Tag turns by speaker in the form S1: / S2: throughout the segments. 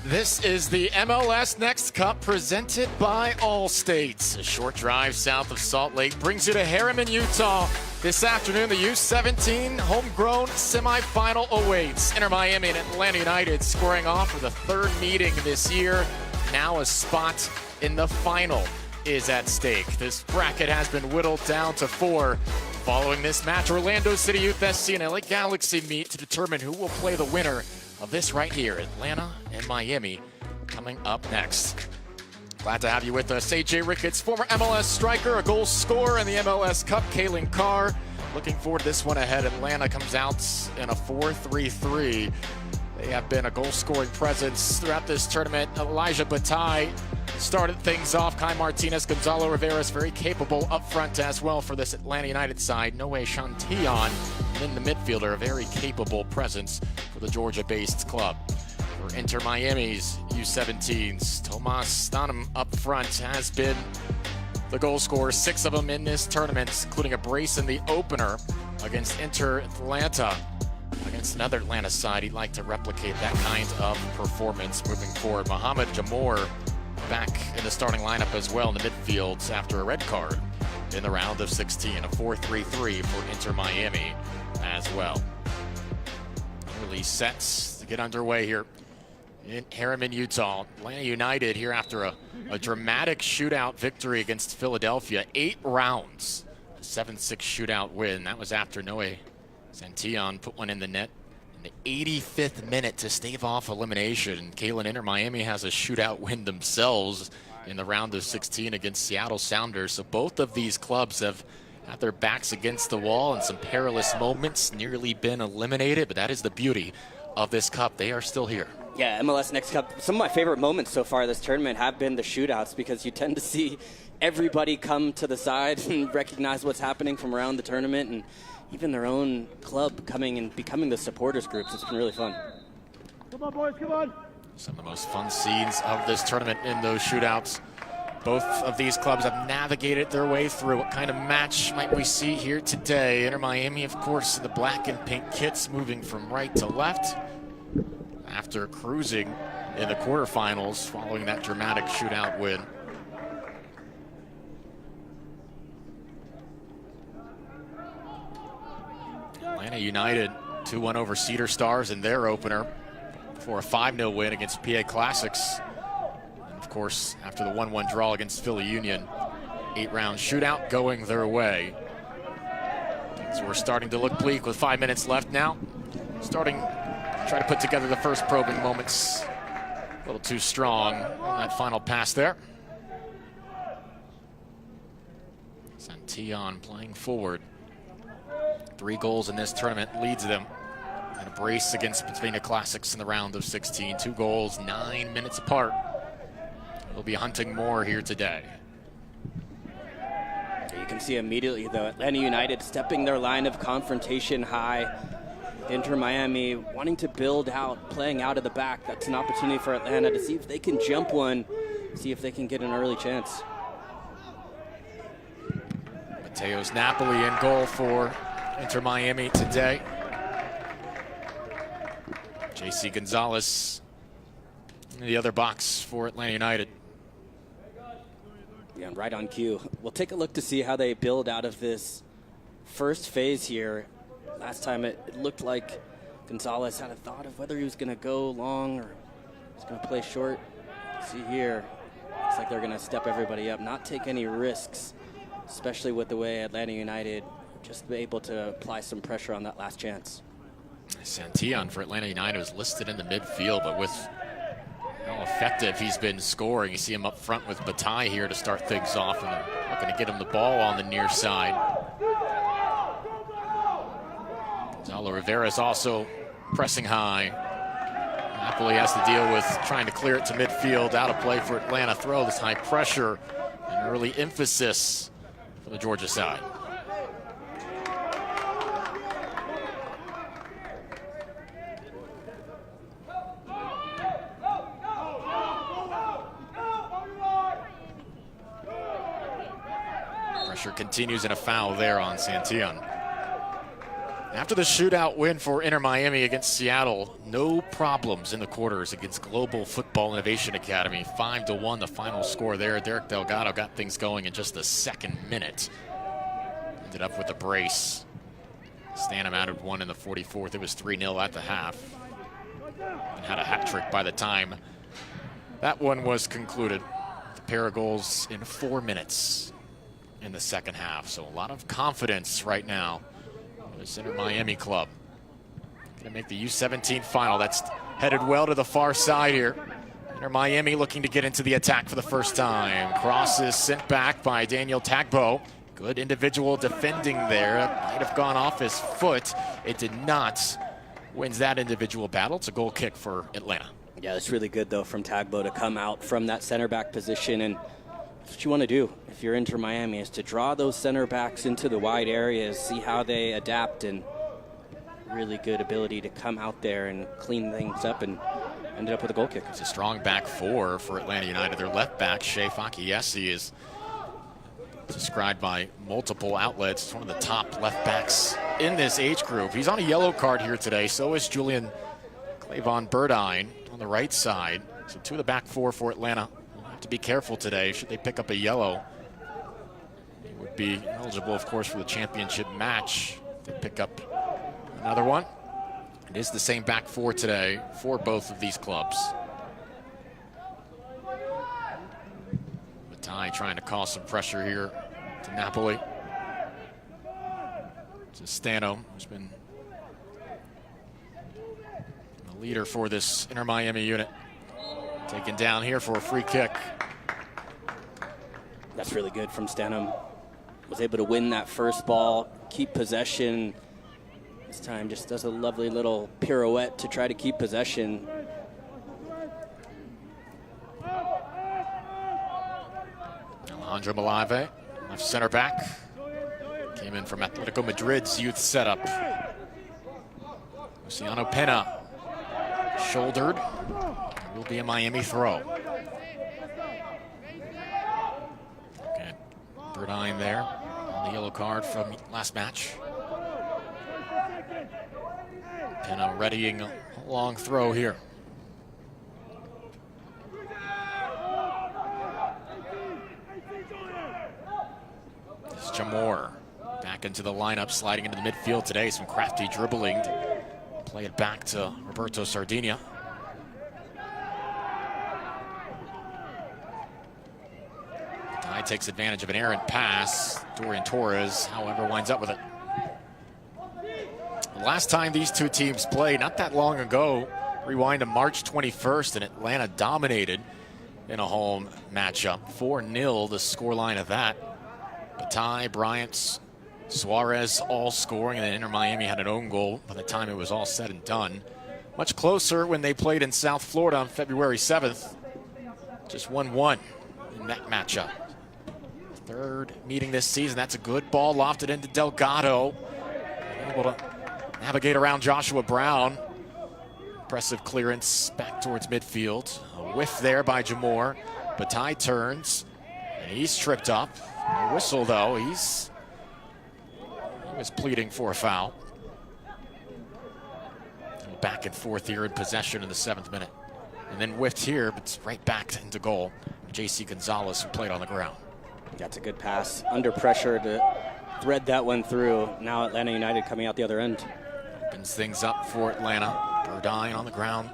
S1: This is the MLS Next Cup presented by Allstate. A short drive south of Salt Lake brings you to Harriman, Utah. This afternoon, the U17 homegrown semifinal awaits. Inter Miami and Atlanta United squaring off for the third meeting this year. Now a spot in the final is at stake. This bracket has been whittled down to 4. Following this match, Orlando City Youth SC and LA Galaxy meet to determine who will play the winner of this right here. Atlanta and Miami coming up next. Glad to have you with us. AJ Ricketts, former MLS striker, a goal scorer in the MLS Cup. Kalen Carr, looking forward to this one ahead. Atlanta comes out in a 4-3-3. They have been a goal-scoring presence throughout this tournament. Elijah Bataille started things off. Kai Martinez, Gonzalo Rivera's very capable up front as well for this Atlanta United side. Noe Shantion in the midfielder, a very capable presence for the Georgia-based club. For Inter Miami's U17s, Tomas Stanham up front has been the goal scorer, 6 of them in this tournament, including a brace in the opener against Inter Atlanta. Against another Atlanta side, he'd like to replicate that kind of performance moving forward. Mohamed Jamor back in the starting lineup as well in the midfield after a red card in the round of 16. A 4-3-3 for Inter Miami as well. Early sets to get underway here in Harriman, Utah. Atlanta United here after a dramatic shootout victory against Philadelphia. 8 rounds, a 7-6 shootout win. That was after Noe Shantion put one in the net in the 85th minute to stave off elimination. Kalen, Inter Miami has a shootout win themselves in the round of 16 against Seattle Sounders. So both of these clubs have had their backs against the wall in some perilous moments, nearly been eliminated, but that is the beauty of this cup. They are still here.
S2: Yeah, MLS Next Cup. Some of my favorite moments so far this tournament have been the shootouts, because you tend to see everybody come to the side and recognize what's happening from around the tournament, and even their own club coming and becoming the supporters groups. It's been really fun.
S3: Come on, boys, come on.
S1: Some of the most fun scenes of this tournament in those shootouts. Both of these clubs have navigated their way through. What kind of match might we see here today? Inter Miami, of course, in the black and pink kits, moving from right to left after cruising in the quarterfinals following that dramatic shootout win. Atlanta United 2-1 over Cedar Stars in their opener for a 5-0 win against PA Classics. And of course, after the 1-1 draw against Philly Union, 8-round shootout going their way. So we're starting to look bleak with 5 minutes left now. Starting to try to put together the first probing moments. A little too strong on that final pass there. Shantion playing forward. 3 goals in this tournament leads them in a brace against Patina Classics in the round of 16. 2 goals, 9 minutes apart. We'll be hunting more here today.
S2: You can see immediately, though, Atlanta United stepping their line of confrontation high. Inter Miami wanting to build out, playing out of the back. That's an opportunity for Atlanta to see if they can jump one, see if they can get an early chance.
S1: Mateos Napoli in goal for Inter Miami today. JC Gonzalez in the other box for Atlanta United.
S2: Yeah, right on cue. We'll take a look to see how they build out of this first phase here. Last time it looked like Gonzalez had a thought of whether he was going to go long or was going to play short. See here, looks like they're going to step everybody up, not take any risks, especially with the way Atlanta United just able to apply some pressure on that last chance.
S1: Shantion for Atlanta United was listed in the midfield, but with how effective he's been scoring, you see him up front with Bataille here to start things off, and they're not going to get him the ball on the near side. Gonzalo Rivera is also pressing high. Napoli has to deal with trying to clear it to midfield. Out of play for Atlanta. Throw this high pressure and early emphasis for the Georgia side. Pressure continues, and a foul there on Shantion. After the shootout win for Inter Miami against Seattle, no problems in the quarters against Global Football Innovation Academy. 5-1 the final score there. Derek Delgado got things going in just the second minute. Ended up with a brace. Stanham added one in the 44th. It was 3-0 at the half. And had a hat trick by the time that one was concluded. The pair of goals in 4 minutes in the second half. So a lot of confidence right now. This Inter Miami club gonna make the U17 final. That's headed well to the far side here. Inter Miami looking to get into the attack for the first time. Cross is sent back by Daniel Tagbo. Good individual defending there. Might have gone off his foot. It did not. Wins that individual battle. It's a goal kick for Atlanta.
S2: Yeah, it's really good, though, from Tagbo to come out from that center back position. And that's what you want to do if you're Inter Miami, is to draw those center backs into the wide areas, see how they adapt, and really good ability to come out there and clean things up, and ended up with a goal kick.
S1: It's a strong back four for Atlanta United. Their left back, Shea Fakiyesi, is described by multiple outlets as one of the top left backs in this age group. He's on a yellow card here today. So is Julian Clavon Burdine on the right side. So two of the back four for Atlanta will have to be careful today. Should they pick up a yellow, they would be eligible, of course, for the championship match. If they pick up another one. It is the same back four today for both of these clubs. Matai trying to cause some pressure here to Napoli. To Stano, who's been the leader for this Inter Miami unit. Taken down here for a free kick.
S2: That's really good from Stanham. Was able to win that first ball, keep possession. This time just does a lovely little pirouette to try to keep possession.
S1: Alejandro Malave, left center back. Came in from Atletico Madrid's youth setup. Luciano Pena, shouldered. Will be a Miami throw. Okay, Burdine there on the yellow card from last match. Pena readying a long throw here. This is Jamor back into the lineup, sliding into the midfield today. Some crafty dribbling to play it back to Roberto Sardinia. Ty takes advantage of an errant pass. Dorian Torres, however, winds up with it. The last time these two teams played, not that long ago, rewind to March 21st, and Atlanta dominated in a home matchup. 4-0 the scoreline of that. Bataille, Bryant, Suarez all scoring, and then Inter Miami had an own goal by the time it was all said and done. Much closer when they played in South Florida on February 7th. Just 1-1 in that matchup. Third meeting this season. That's a good ball lofted into Delgado. Able to navigate around Joshua Brown. Impressive clearance back towards midfield. A whiff there by Jamor. Bataille turns, and he's tripped up. No whistle, though. He was pleading for a foul. Back and forth here in possession in the 7th minute. And then whiffed here, but it's right back into goal. J.C. Gonzalez, who played on the ground.
S2: That's a good pass. Under pressure to thread that one through. Now Atlanta United coming out the other end.
S1: Opens things up for Atlanta. Burdine on the ground.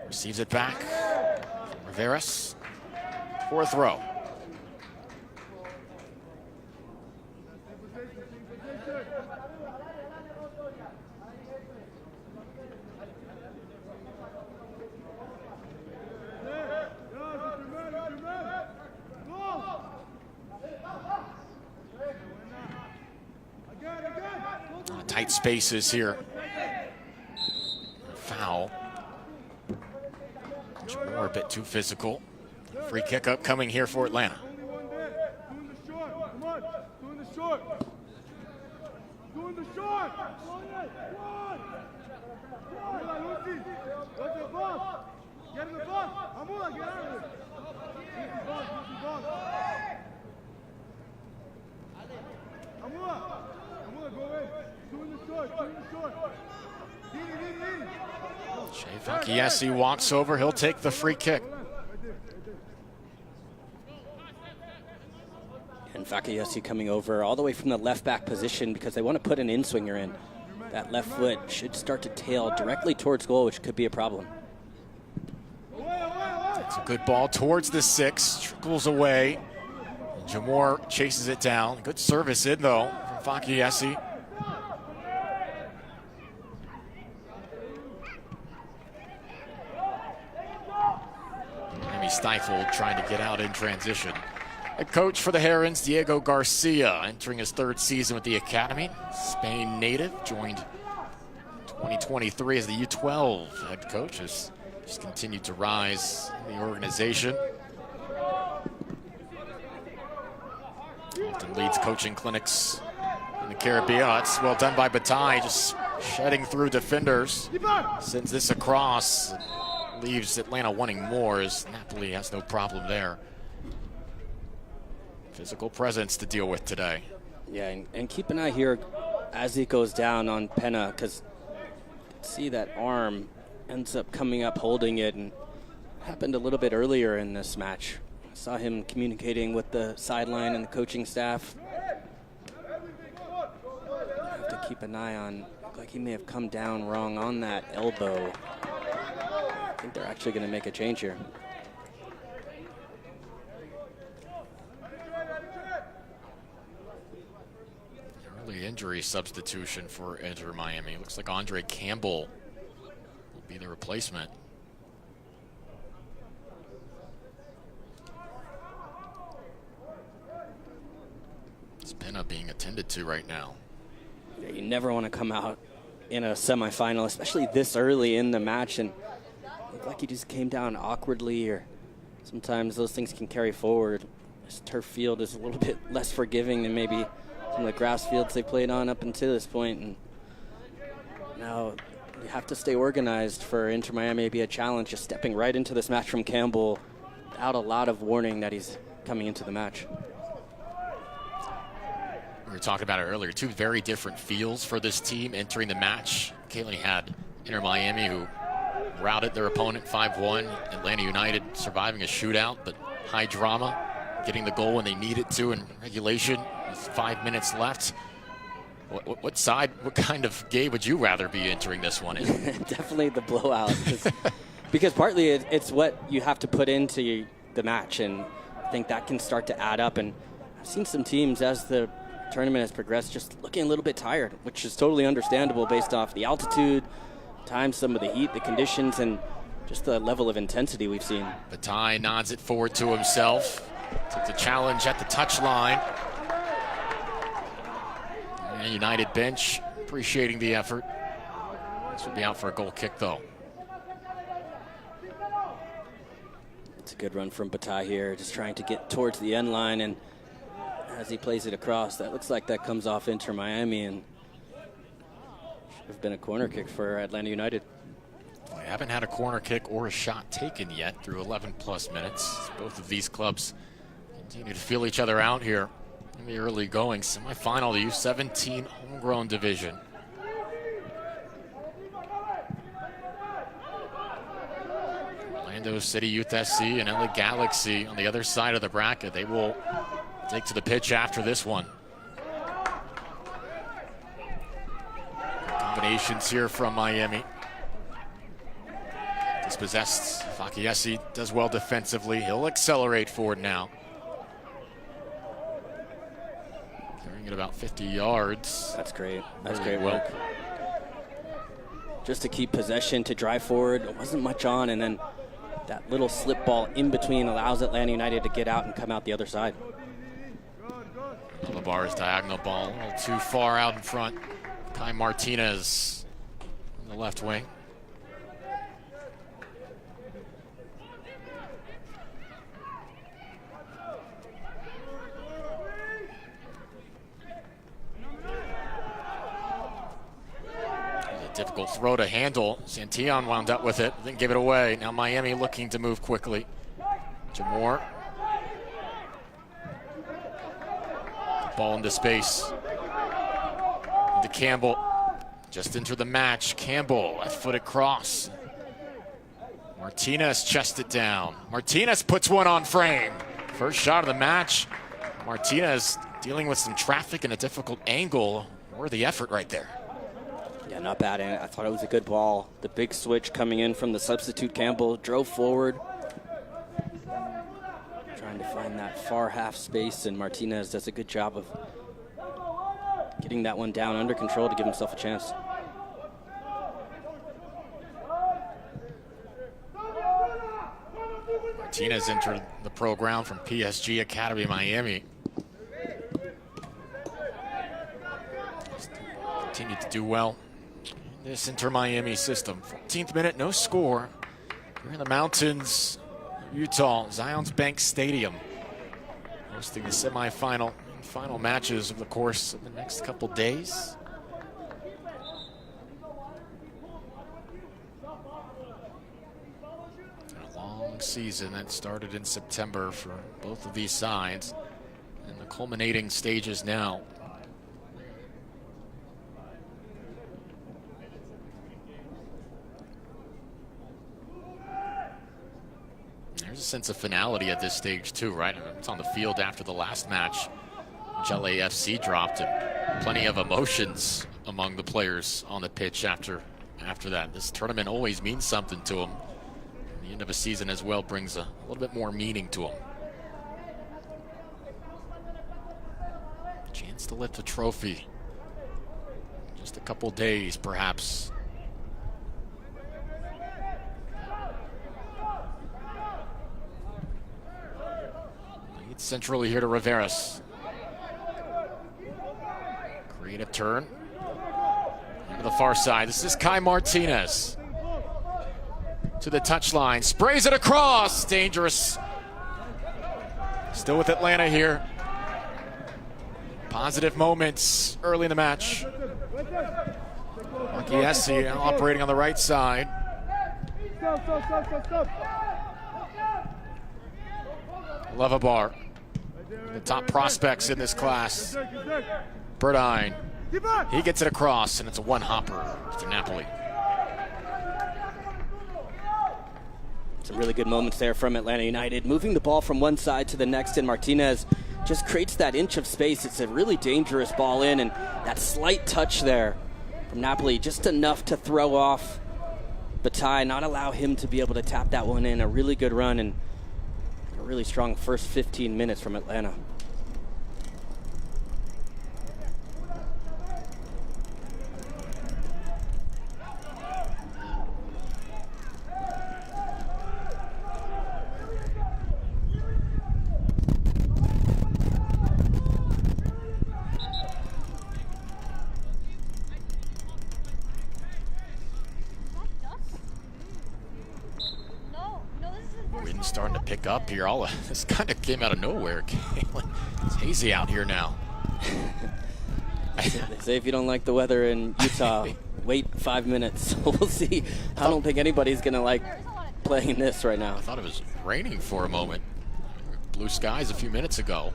S1: Receives it back. Riveras for a throw. Tight spaces here. Foul. Jamor a bit too physical. Free kick upcoming here for Atlanta. Fakayesi walks over, he'll take the free kick.
S2: And Fakayesi coming over all the way from the left back position because they want to put an in-swinger in. That left foot should start to tail directly towards goal, which could be a problem.
S1: It's a good ball towards the 6, trickles away. Jamor chases it down. Good service in, though, from Fakayesi. Stifled, trying to get out in transition. A coach for the Herons, Diego Garcia, entering his 3rd season with the academy. Spain native, joined 2023 as the U12 head coach. Has just continued to rise in the organization. Often leads coaching clinics in the Caribbean. That's well done by Bataille, just shedding through defenders. Sends this across. Leaves Atlanta wanting more, as Napoli has no problem there. Physical presence to deal with today.
S2: Yeah, and keep an eye here as he goes down on Penna, because see that arm ends up coming up holding it, and happened a little bit earlier in this match. I saw him communicating with the sideline and the coaching staff. I have to keep an eye on, looked like he may have come down wrong on that elbow. I think they're actually going to make a change here.
S1: Early injury substitution for Inter Miami. Looks like Andre Campbell will be the replacement. It's Penna being attended to right now.
S2: Yeah, you never want to come out in a semifinal, especially this early in the match, and looked like he just came down awkwardly, or sometimes those things can carry forward. This turf field is a little bit less forgiving than maybe some of the grass fields they played on up until this point. And now you have to stay organized for Inter Miami to be a challenge, just stepping right into this match from Campbell without a lot of warning that he's coming into the match.
S1: We were talking about it earlier. 2 very different feels for this team entering the match. Kaylee had Inter Miami, who routed their opponent 5-1. Atlanta United surviving a shootout, but high drama, getting the goal when they needed to in regulation with 5 minutes left. What side, what kind of game would you rather be entering this one in?
S2: Definitely the blowout, because partly it's what you have to put into the match, and I think that can start to add up. And I've seen some teams as the tournament has progressed just looking a little bit tired, which is totally understandable based off the altitude, time, some of the heat, the conditions, and just the level of intensity we've seen.
S1: Bataille nods it forward to himself. Took the challenge at the touchline. And United bench appreciating the effort. This will be out for a goal kick, though.
S2: It's a good run from Bataille here, just trying to get towards the end line, and as he plays it across, that looks like that comes off Inter Miami, and should have been a corner kick for Atlanta United.
S1: We haven't had a corner kick or a shot taken yet through 11+ minutes. Both of these clubs continue to feel each other out here in the early going. Semifinal, the U17 homegrown division. Orlando City Youth SC and LA Galaxy on the other side of the bracket. They will take to the pitch after this one. Combinations here from Miami. Dispossessed. Fakayesi does well defensively. He'll accelerate forward now. Carrying it about 50 yards.
S2: That's great. That's great work. Just to keep possession, to drive forward. It wasn't much on, and then that little slip ball in between allows Atlanta United to get out and come out the other side.
S1: Labar's diagonal ball a little too far out in front. Kai Martinez on the left wing. Difficult throw to handle. Santillan wound up with it, then give it away. Now Miami looking to move quickly. Jamor. Ball into space. Into Campbell. Just entered the match. Campbell, left-footed cross. Martinez chested down. Martinez puts one on frame. First shot of the match. Martinez dealing with some traffic and a difficult angle. Worthy effort right there.
S2: Yeah, not bad. And I thought it was a good ball. The big switch coming in from the substitute Campbell. Drove forward. Trying to find that far half space, and Martinez does a good job of getting that one down under control to give himself a chance.
S1: Martinez entered the program from PSG Academy Miami. Continued to do well in this Inter Miami system. 14th minute, no score. Here in the mountains, Utah, Zions Bank Stadium, hosting the semifinal and final matches over the course of the next couple days. A long season that started in September for both of these sides, and the culminating stages now. There's a sense of finality at this stage too, right? It's on the field after the last match. LAFC dropped, and plenty of emotions among the players on the pitch after that. This tournament always means something to them. The end of a season as well brings a little bit more meaning to them. Chance to lift a trophy. Just a couple days, perhaps. Centrally here to Riveras. Creative turn. To the far side. This is Kai Martinez. To the touchline. Sprays it across. Dangerous. Still with Atlanta here. Positive moments early in the match. Marchiesi operating on the right side. Levabar. The top prospects in this class. Burdine. He gets it across, and it's a one-hopper to Napoli.
S2: Some really good moments there from Atlanta United. Moving the ball from one side to the next, and Martinez just creates that inch of space. It's a really dangerous ball in, and that slight touch there from Napoli, just enough to throw off Bataille, not allow him to be able to tap that one in. A really good run, and a really strong first 15 minutes from Atlanta.
S1: Wind's starting to pick up here. All of this kind of came out of nowhere. It's hazy out here now.
S2: They say if you don't like the weather in Utah, wait 5 minutes. We'll see. I don't think anybody's going to like playing this right now.
S1: I thought it was raining for a moment. Blue skies a few minutes ago.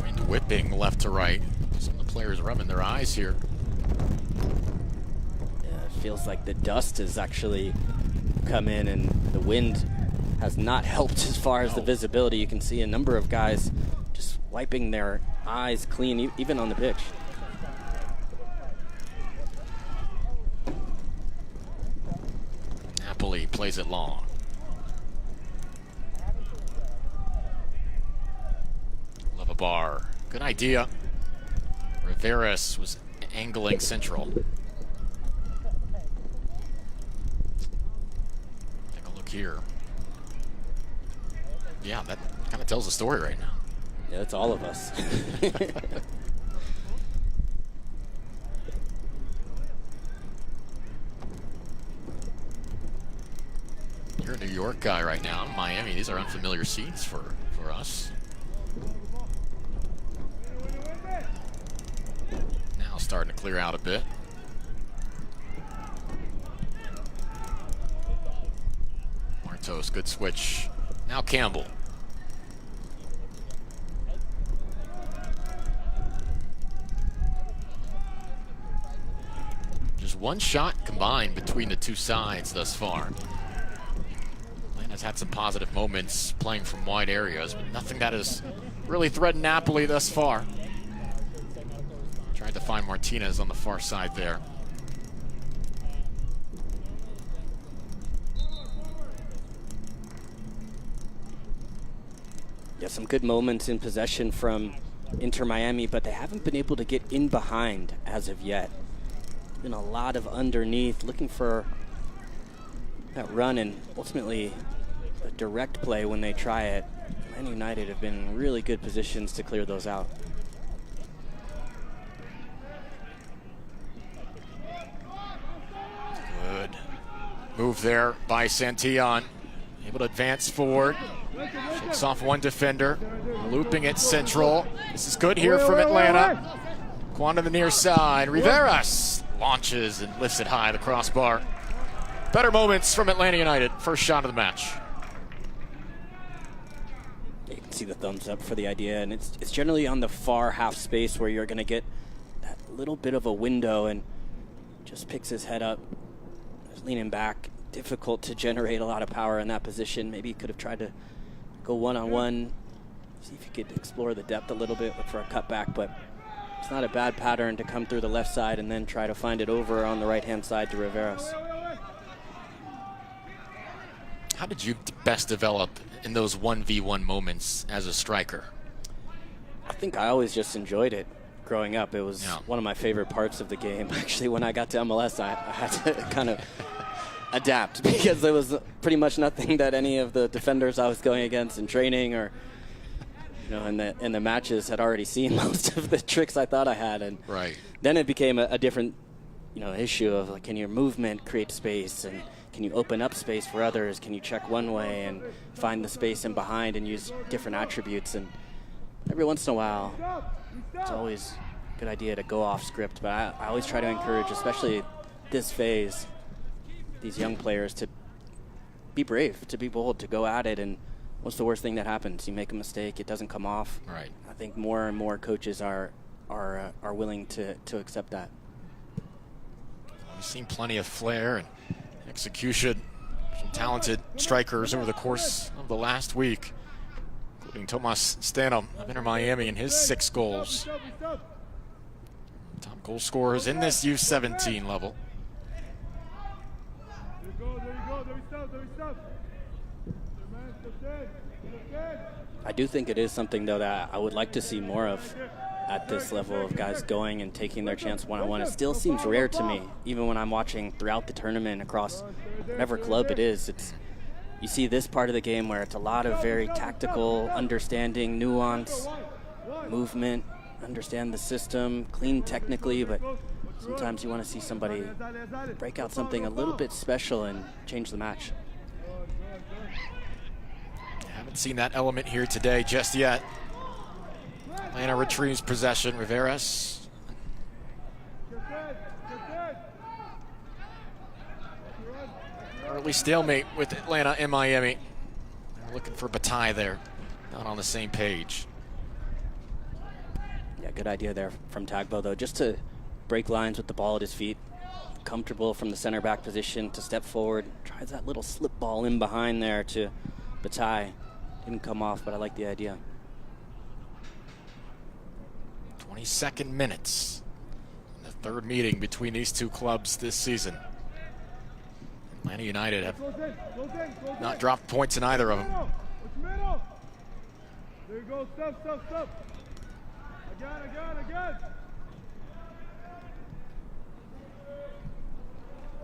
S1: Wind whipping left to right. Some of the players rubbing their eyes here.
S2: Feels like the dust has actually come in, and the wind has not helped as far as the visibility. You can see a number of guys just wiping their eyes clean, even on the pitch.
S1: Napoli plays it long. Levabar, good idea. Riveras was angling central. Here. Yeah, that kind of tells the story right now.
S2: Yeah, it's all of us.
S1: You're a New York guy right now. In Miami, these are unfamiliar scenes for us. Now starting to clear out a bit. Good switch. Now Campbell. one shot combined between the two sides thus far. Atlanta's had some positive moments playing from wide areas, but nothing that has really threatened Napoli thus far. Tried to find Martinez on the far side there.
S2: Yeah, some good moments in possession from Inter Miami, but they haven't been able to get in behind as of yet. Been a lot of underneath, looking for that run and ultimately a direct play when they try it. Man United have been in really good positions to clear those out.
S1: Good move there by Santillon. Able to advance forward. Shakes off one defender. Looping it central. This is good here from Atlanta. Quan to the near side. Riveras launches and lifts it high, the crossbar. Better moments from Atlanta United. First shot of the match.
S2: You can see the thumbs up for the idea, and it's generally on the far half space where you're going to get that little bit of a window, and just picks his head up, leaning back. Difficult to generate a lot of power in that position. Maybe he could have tried to go one-on-one, see if he could explore the depth a little bit, look for a cutback, but it's not a bad pattern to come through the left side and then try to find it over on the right-hand side to Riveras.
S1: How did you best develop in those 1v1 moments as a striker?
S2: I think I always just enjoyed it growing up. It was one of my favorite parts of the game. Actually, when I got to MLS, I had to kind of adapt because there was pretty much nothing that any of the defenders I was going against in training or in the matches had already seen most of the tricks I thought I had, and then it became a different issue of like, can your movement create space, and can you open up space for others, can you check one way and find the space in behind and use different attributes. And every once in a while it's always a good idea to go off script, but I always try to encourage, especially this phase, these young players to be brave, to be bold, to go at it. And what's the worst thing that happens? You make a mistake, it doesn't come off.
S1: Right.
S2: I think more and more coaches are willing to accept that.
S1: We've seen plenty of flair and execution from talented strikers over the course of the last week, including Tomas Stanham of Inter Miami and his 6 goals. Top goal scorers in this U17 level.
S2: I do think it is something, though, that I would like to see more of at this level, of guys going and taking their chance one-on-one. It still seems rare to me, even when I'm watching throughout the tournament across whatever club it is. You see this part of the game where it's a lot of very tactical understanding, nuance, movement, understand the system, clean technically, but sometimes you want to see somebody break out something a little bit special and change the match.
S1: Haven't seen that element here today just yet. Atlanta retrieves possession. Riveras. Early stalemate with Atlanta and Miami. They're looking for Bataille there. Not on the same page.
S2: Yeah, good idea there from Tagbo, though, just to break lines with the ball at his feet. Comfortable from the center back position to step forward. Tries that little slip ball in behind there to Bataille. Didn't come off, but I like the idea.
S1: 22nd minutes. The third meeting between these two clubs this season. Atlanta United have not dropped points in either of them.
S3: There you go, stop. Again.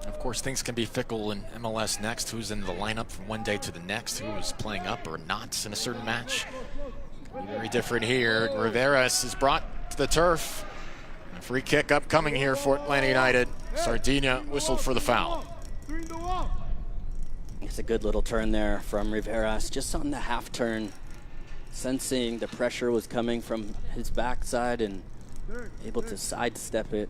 S1: Of course, things can be fickle in MLS Next. Who's in the lineup from one day to the next, who is playing up or not in a certain match. Can be very different here. Riveras is brought to the turf. A free kick upcoming here for Atlanta United. Sardinia whistled for the foul.
S2: It's a good little turn there from Riveras, just on the half turn, sensing the pressure was coming from his backside and able to sidestep it.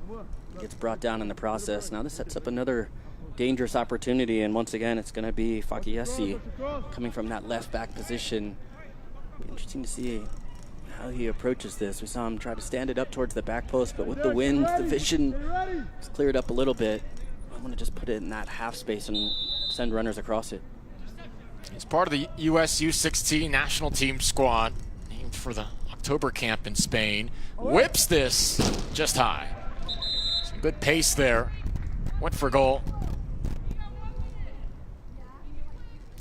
S2: Gets brought down in the process. Now this sets up another dangerous opportunity, and once again it's going to be Fakiesi coming from that left back position. Be interesting to see how he approaches this. We saw him try to stand it up towards the back post, but with the wind, the vision is cleared up a little bit. I want to just put it in that half space and send runners across it.
S1: He's part of the U.S. U17 national team squad, named for the October camp in Spain. Whips this just high. Some good pace there. Went for goal.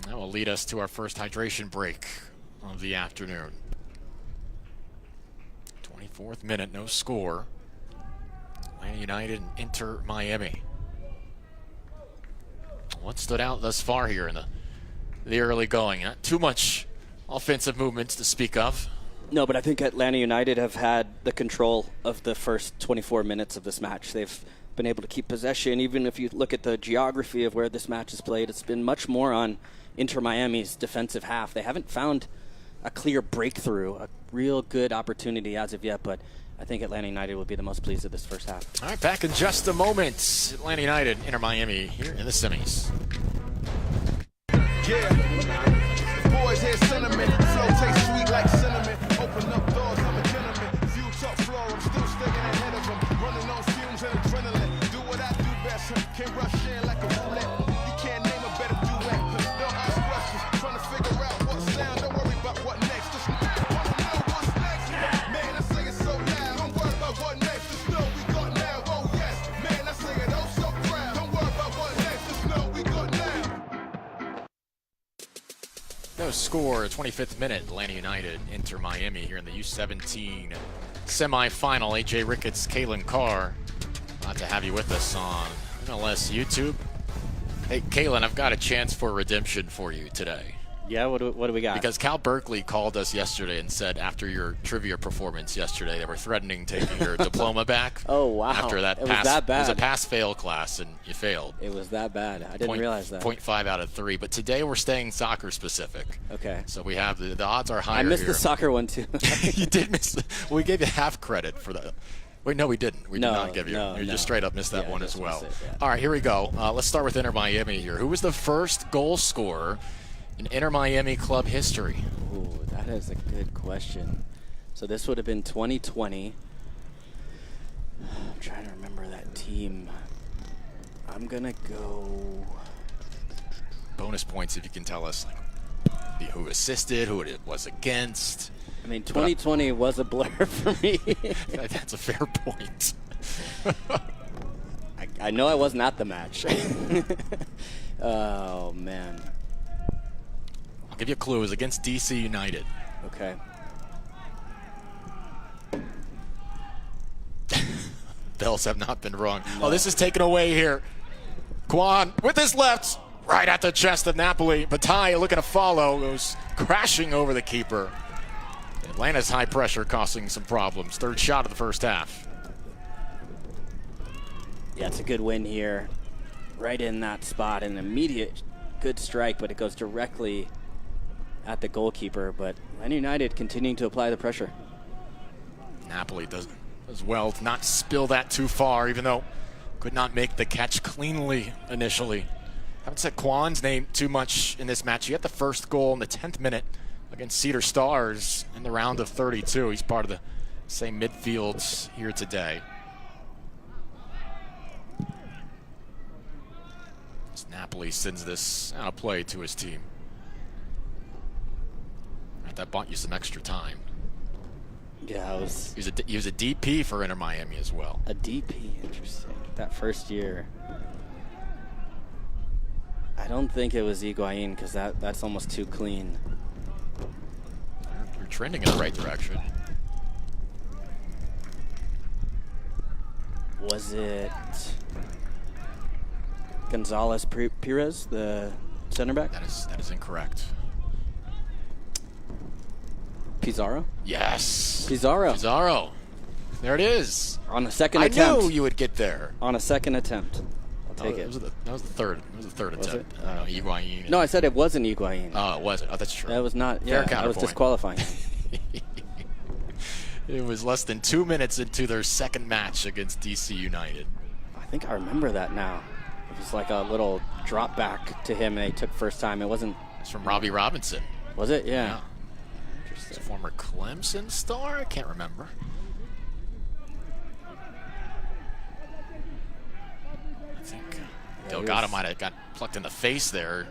S1: That will lead us to our first hydration break of the afternoon. 24th minute, no score. Atlanta United and Inter Miami. What stood out thus far here in the early going? Not too much offensive movements to speak of.
S2: No, but I think Atlanta United have had the control of the first 24 minutes of this match. They've been able to keep possession. Even if you look at the geography of where this match is played, it's been much more on Inter Miami's defensive half. They haven't found a clear breakthrough, a real good opportunity as of yet, but I think Atlanta United will be the most pleased with this first half.
S1: All right, back in just a moment. Atlanta United, Inter Miami here in the semis.
S3: Yeah, boys hear sentiment, flow tastes sweet like cinnamon. Open up doors, I'm a gentleman. View top floor, I'm still staying ahead of them. Running on fumes and adrenaline. Do what I do best, can't rush in like a roulette. You can't name a better duet. Don't ask questions, trying to figure out what sound. Don't worry about what next. Just wanna know what's next. Man, I say it so loud. Don't worry about what next. Just know we got now. Oh yes, man, I say it oh so proud. Don't worry about what next. Just know we got now.
S1: No score, 25th minute, Atlanta United, Inter Miami here in the U17 semifinal. AJ Ricketts, Kalen Carr, glad to have you with us on MLS YouTube. Hey, Kalen, I've got a chance for redemption for you today.
S2: Yeah, what do we got?
S1: Because Cal Berkeley called us yesterday and said after your trivia performance yesterday, they were threatening taking your diploma back.
S2: Oh, wow.
S1: After that
S2: It
S1: pass,
S2: was that bad.
S1: It was a pass-fail class, and you failed.
S2: It was that bad. I didn't realize that.
S1: 0.5 out of 3. But today we're staying soccer-specific.
S2: Okay.
S1: So we have the odds are higher.
S2: I missed
S1: here.
S2: the soccer one, too.
S1: You did miss. Well, we gave you half credit for that. Wait, no, we didn't. We did not give you. You just straight up missed that one as well. All right, here we go. Let's start with Inter Miami here. Who was the first goal scorer in Inter Miami club history?
S2: Ooh, that is a good question. So this would have been 2020. I'm trying to remember that team. I'm going to go...
S1: Bonus points if you can tell us who assisted, who it was against.
S2: I mean, 2020 was a blur for me.
S1: That's a fair point.
S2: I know I wasn't at the match. Oh, man.
S1: I'll give you a clue. It was against DC United.
S2: Okay.
S1: Bells have not been rung. No. Oh, this is taken away here. Kwan with his left, right at the chest of Napoli. Bataille looking to follow, goes crashing over the keeper. Atlanta's high pressure causing some problems. Third shot of the first half.
S2: Yeah, it's a good win here. Right in that spot, an immediate good strike, but it goes directly at the goalkeeper. But Atlanta United continuing to apply the pressure.
S1: Napoli does well to not spill that too far, even though could not make the catch cleanly initially. Haven't said Kwan's name too much in this match. He had the first goal in the 10th minute against Cedar Stars in the round of 32. He's part of the same midfields here today. As Napoli sends this out of play to his team. That bought you some extra time.
S2: Yeah,
S1: he was a DP for Inter Miami as well.
S2: A DP, interesting. That first year. I don't think it was Higuain because that's almost too clean.
S1: You're trending in the right direction.
S2: Was it Gonzalez Perez, the center back?
S1: That is incorrect.
S2: Pizarro?
S1: Yes.
S2: Pizarro.
S1: There it is.
S2: On a second attempt.
S1: I knew you would get there.
S2: On a second attempt. I'll take it.
S1: That was the third. It was the third attempt. Higuain.
S2: No, I said it wasn't Higuain.
S1: Oh, it wasn't. Oh, that's true.
S2: That was not.
S1: Fair
S2: Yeah, I was disqualifying.
S1: It was less than 2 minutes into their second match against DC United.
S2: I think I remember that now. It was like a little drop back to him and they took first time. It wasn't.
S1: It's from Robbie Robinson.
S2: Was it? Yeah.
S1: It's a former Clemson star? I can't remember. I think Delgado might have got plucked in the face there.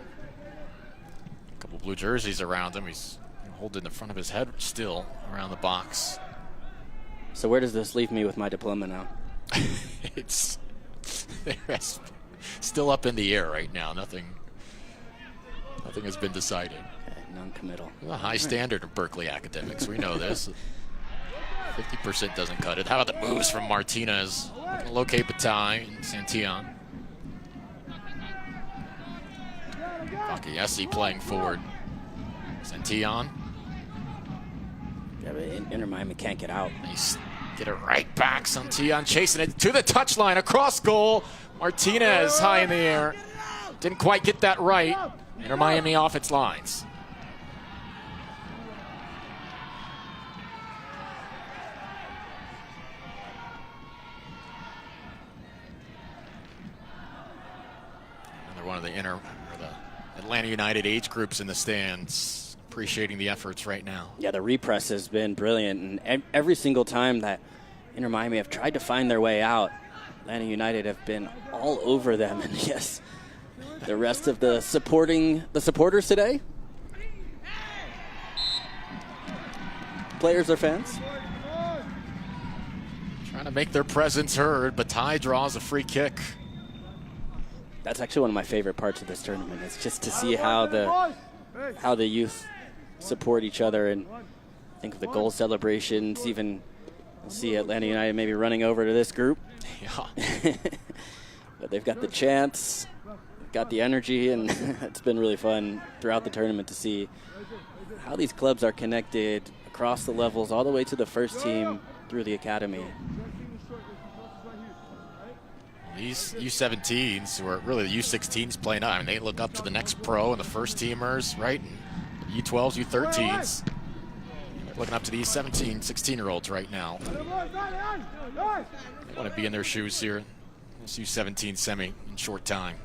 S1: A couple blue jerseys around him. He's holding the front of his head still around the box.
S2: So where does this leave me with my diploma now?
S1: It's still up in the air right now. Nothing has been decided.
S2: Okay, non-committal.
S1: A high standard of Berkeley academics. We know this. 50% doesn't cut it. How about the moves from Martinez? Looking to locate Bataille and Santillon. Fakayesi playing forward. Santillon.
S2: Yeah, but Inter Miami can't get out.
S1: Nice. Get it right back. Santillon chasing it to the touchline. Across goal. Martinez high in the air. Didn't quite get that right. Inter Miami off its lines. Another one of the Atlanta United age groups in the stands. Appreciating the efforts right now.
S2: Yeah, the repress has been brilliant, and every single time that Inter Miami have tried to find their way out, Atlanta United have been all over them. And yes, the rest of the supporters today, players or fans,
S1: trying to make their presence heard. Bataille draws a free kick.
S2: That's actually one of my favorite parts of this tournament. It's just to see how the youth support each other, and think of the goal celebrations. Even see Atlanta United maybe running over to this group.
S1: Yeah.
S2: But they've got the chants, got the energy, and it's been really fun throughout the tournament to see how these clubs are connected across the levels, all the way to the first team through the academy.
S1: These U17s, who are really the U16s playing out, I mean, they look up to the next pro and the first teamers, right? And U12s, U13s. They're looking up to these 17, 16-year-olds right now. They want to be in their shoes here. This U17 semi in short time.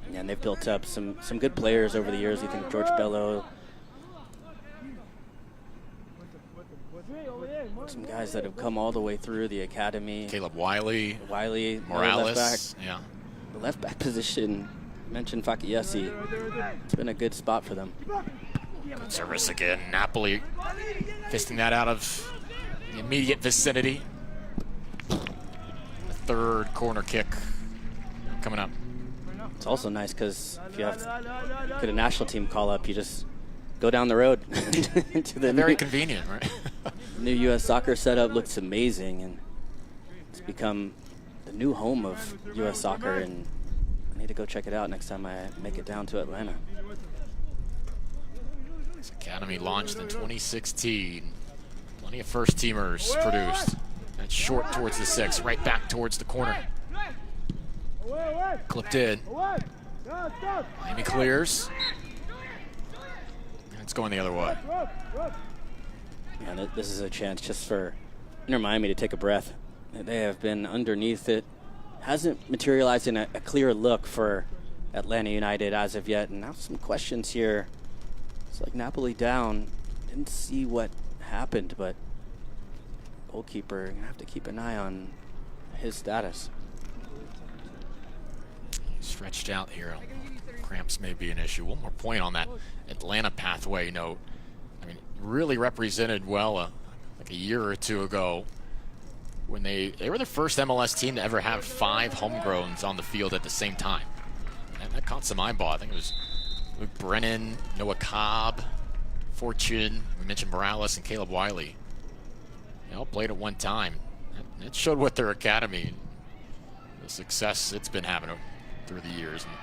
S2: Yeah, and they've built up some good players over the years. You think of George Bello. Some guys that have come all the way through the academy.
S1: Caleb Wiley.
S2: Morales.
S1: Yeah.
S2: The left back position, mentioned Fakayesi. It's been a good spot for them.
S1: Good service again. Napoli fisting that out of the immediate vicinity. The third corner kick coming up.
S2: It's also nice because if you have get a national team call up, you just go down the road to the
S1: very convenient, right?
S2: New U.S. soccer setup looks amazing, and it's become the new home of U.S. soccer, and I need to go check it out next time I make it down to Atlanta.
S1: This academy launched in 2016. Plenty of first teamers produced. That's short towards the 6, right back towards the corner. Clipped in. Miami clears. And it's going the other way.
S2: Yeah, this is a chance just for Inter Miami to take a breath. They have been underneath it. Hasn't materialized in a clear look for Atlanta United as of yet. And now some questions here. It's like Napoli down. Didn't see what happened, but goalkeeper, gonna have to keep an eye on his status.
S1: Stretched out here. Cramps may be an issue. One more point on that Atlanta pathway note. I mean, really represented well like a year or two ago when they were the first MLS team to ever have 5 homegrowns on the field at the same time. And that caught some eyeball. I think it was Luke Brennan, Noah Cobb, Fortune, we mentioned Morales and Caleb Wiley. They all played at one time. It showed what their academy, the success it's been having through the years, and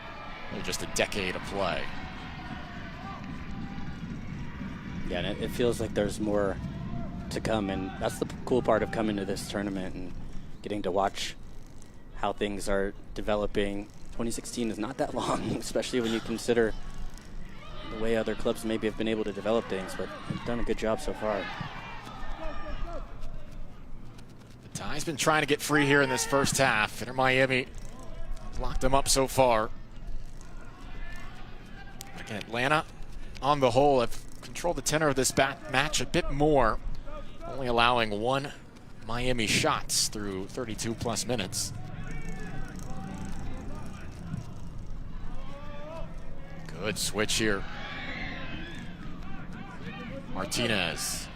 S1: really just a decade of play.
S2: Yeah, and it feels like there's more to come, and that's the cool part of coming to this tournament and getting to watch how things are developing. 2016 is not that long, especially when you consider the way other clubs maybe have been able to develop things, but they've done a good job so far.
S1: Ty's been trying to get free here in this first half. Inter Miami locked them up so far. Again, Atlanta, on the whole, have control the tenor of this match a bit more, only allowing 1 Miami shots through 32 plus minutes. Good switch here. Martinez.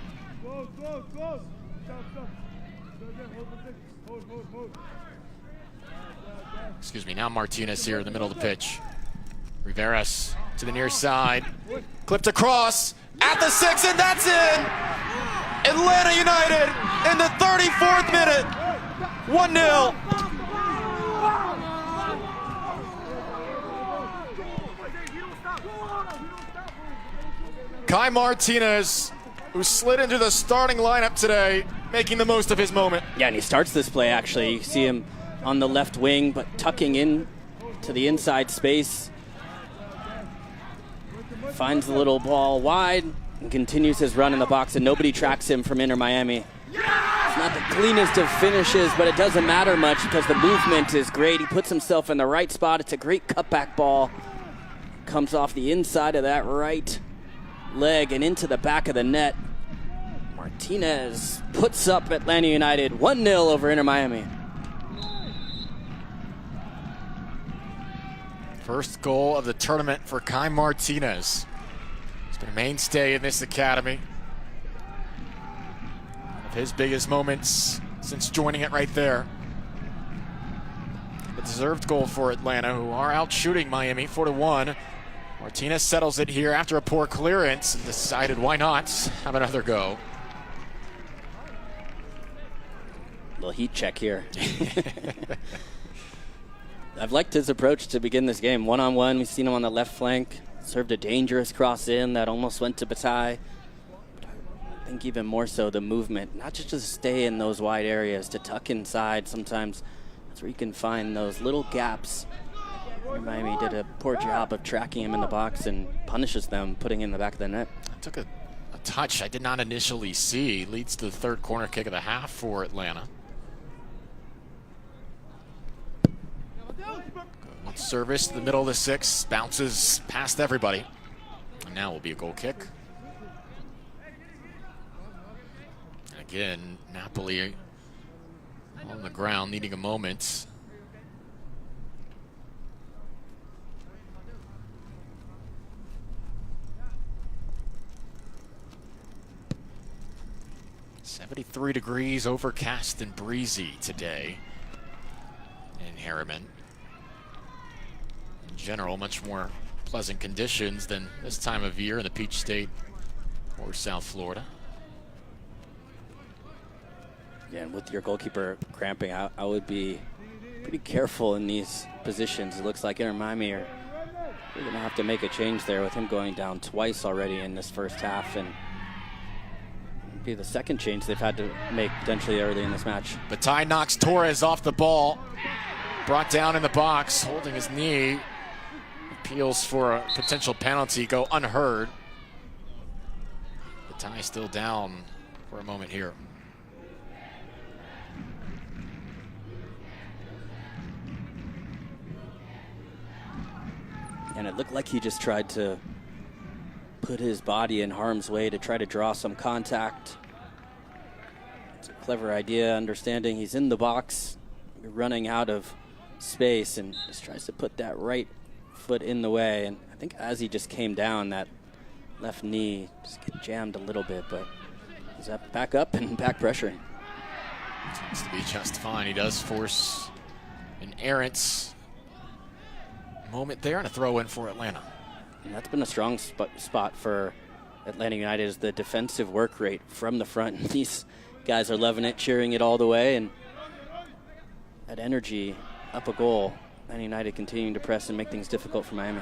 S1: Excuse me, now Martinez here in the middle of the pitch. Rivera's to the near side. Clipped across at the 6, and that's in! Atlanta United in the 34th minute. 1-0. Kai Martinez, who slid into the starting lineup today, making the most of his moment.
S2: Yeah, and he starts this play, actually. You see him on the left wing, but tucking in to the inside space. Finds the little ball wide and continues his run in the box, and nobody tracks him from Inter Miami. It's not the cleanest of finishes, but it doesn't matter much because the movement is great. He puts himself in the right spot. It's a great cutback ball. Comes off the inside of that right leg and into the back of the net. Martinez puts up Atlanta United 1-0 over Inter Miami.
S1: First goal of the tournament for Kai Martinez. He's been a mainstay in this academy. One of his biggest moments since joining it right there. A deserved goal for Atlanta, who are out shooting Miami 4-1. Martinez settles it here after a poor clearance and decided why not have another go.
S2: Little heat check here. I've liked his approach to begin this game. One-on-one, we've seen him on the left flank. Served a dangerous cross in that almost went to Bataille. But I think even more so the movement, not just to stay in those wide areas, to tuck inside sometimes. That's where you can find those little gaps. Miami did a poor job of tracking him in the box and punishes them, putting in the back of the net.
S1: Took a touch I did not initially see. Leads to the third corner kick of the half for Atlanta. Good service to the middle of the 6. Bounces past everybody. And now will be a goal kick. And again, Napoli on the ground, needing a moment. .73 degrees, overcast and breezy today in Harriman. In general, much more pleasant conditions than this time of year in the Peach State or South Florida.
S2: Yeah, and with your goalkeeper cramping, I would be pretty careful in these positions. It looks like Inter Miami are going to have to make a change there with him going down twice already in this first half, and be the second change they've had to make potentially early in this match.
S1: Bataille knocks Torres off the ball. Brought down in the box, holding his knee. Appeals for a potential penalty go unheard. Bataille still down for a moment here.
S2: And it looked like he just tried to put his body in harm's way to try to draw some contact. It's a clever idea, understanding he's in the box, running out of space, and just tries to put that right foot in the way. And I think as he just came down, that left knee just get jammed a little bit, but he's back up and back pressuring.
S1: Seems to be just fine. He does force an errant moment there and a throw in for Atlanta.
S2: And that's been a strong spot for Atlanta United, is the defensive work rate from the front. These guys are loving it, cheering it all the way, and that energy up a goal. Atlanta United continuing to press and make things difficult for Miami.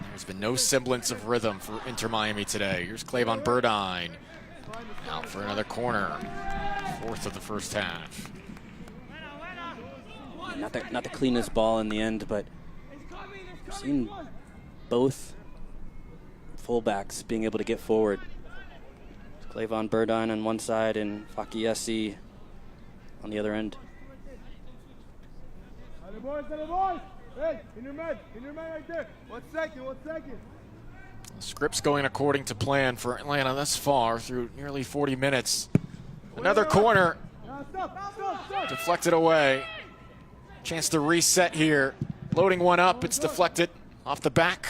S1: There's been no semblance of rhythm for Inter Miami today. Here's Clavon Burdine out for another corner. Fourth of the first half.
S2: Not the cleanest ball in the end, but we've seen both fullbacks being able to get forward. Clavon Burdine on one side and Fakiesi on the other end.
S4: Hey, in your man right there. 1 second.
S1: Scripts going according to plan for Atlanta thus far through nearly 40 minutes. Another corner. Deflected away. Chance to reset here. Loading one up. It's deflected off the back.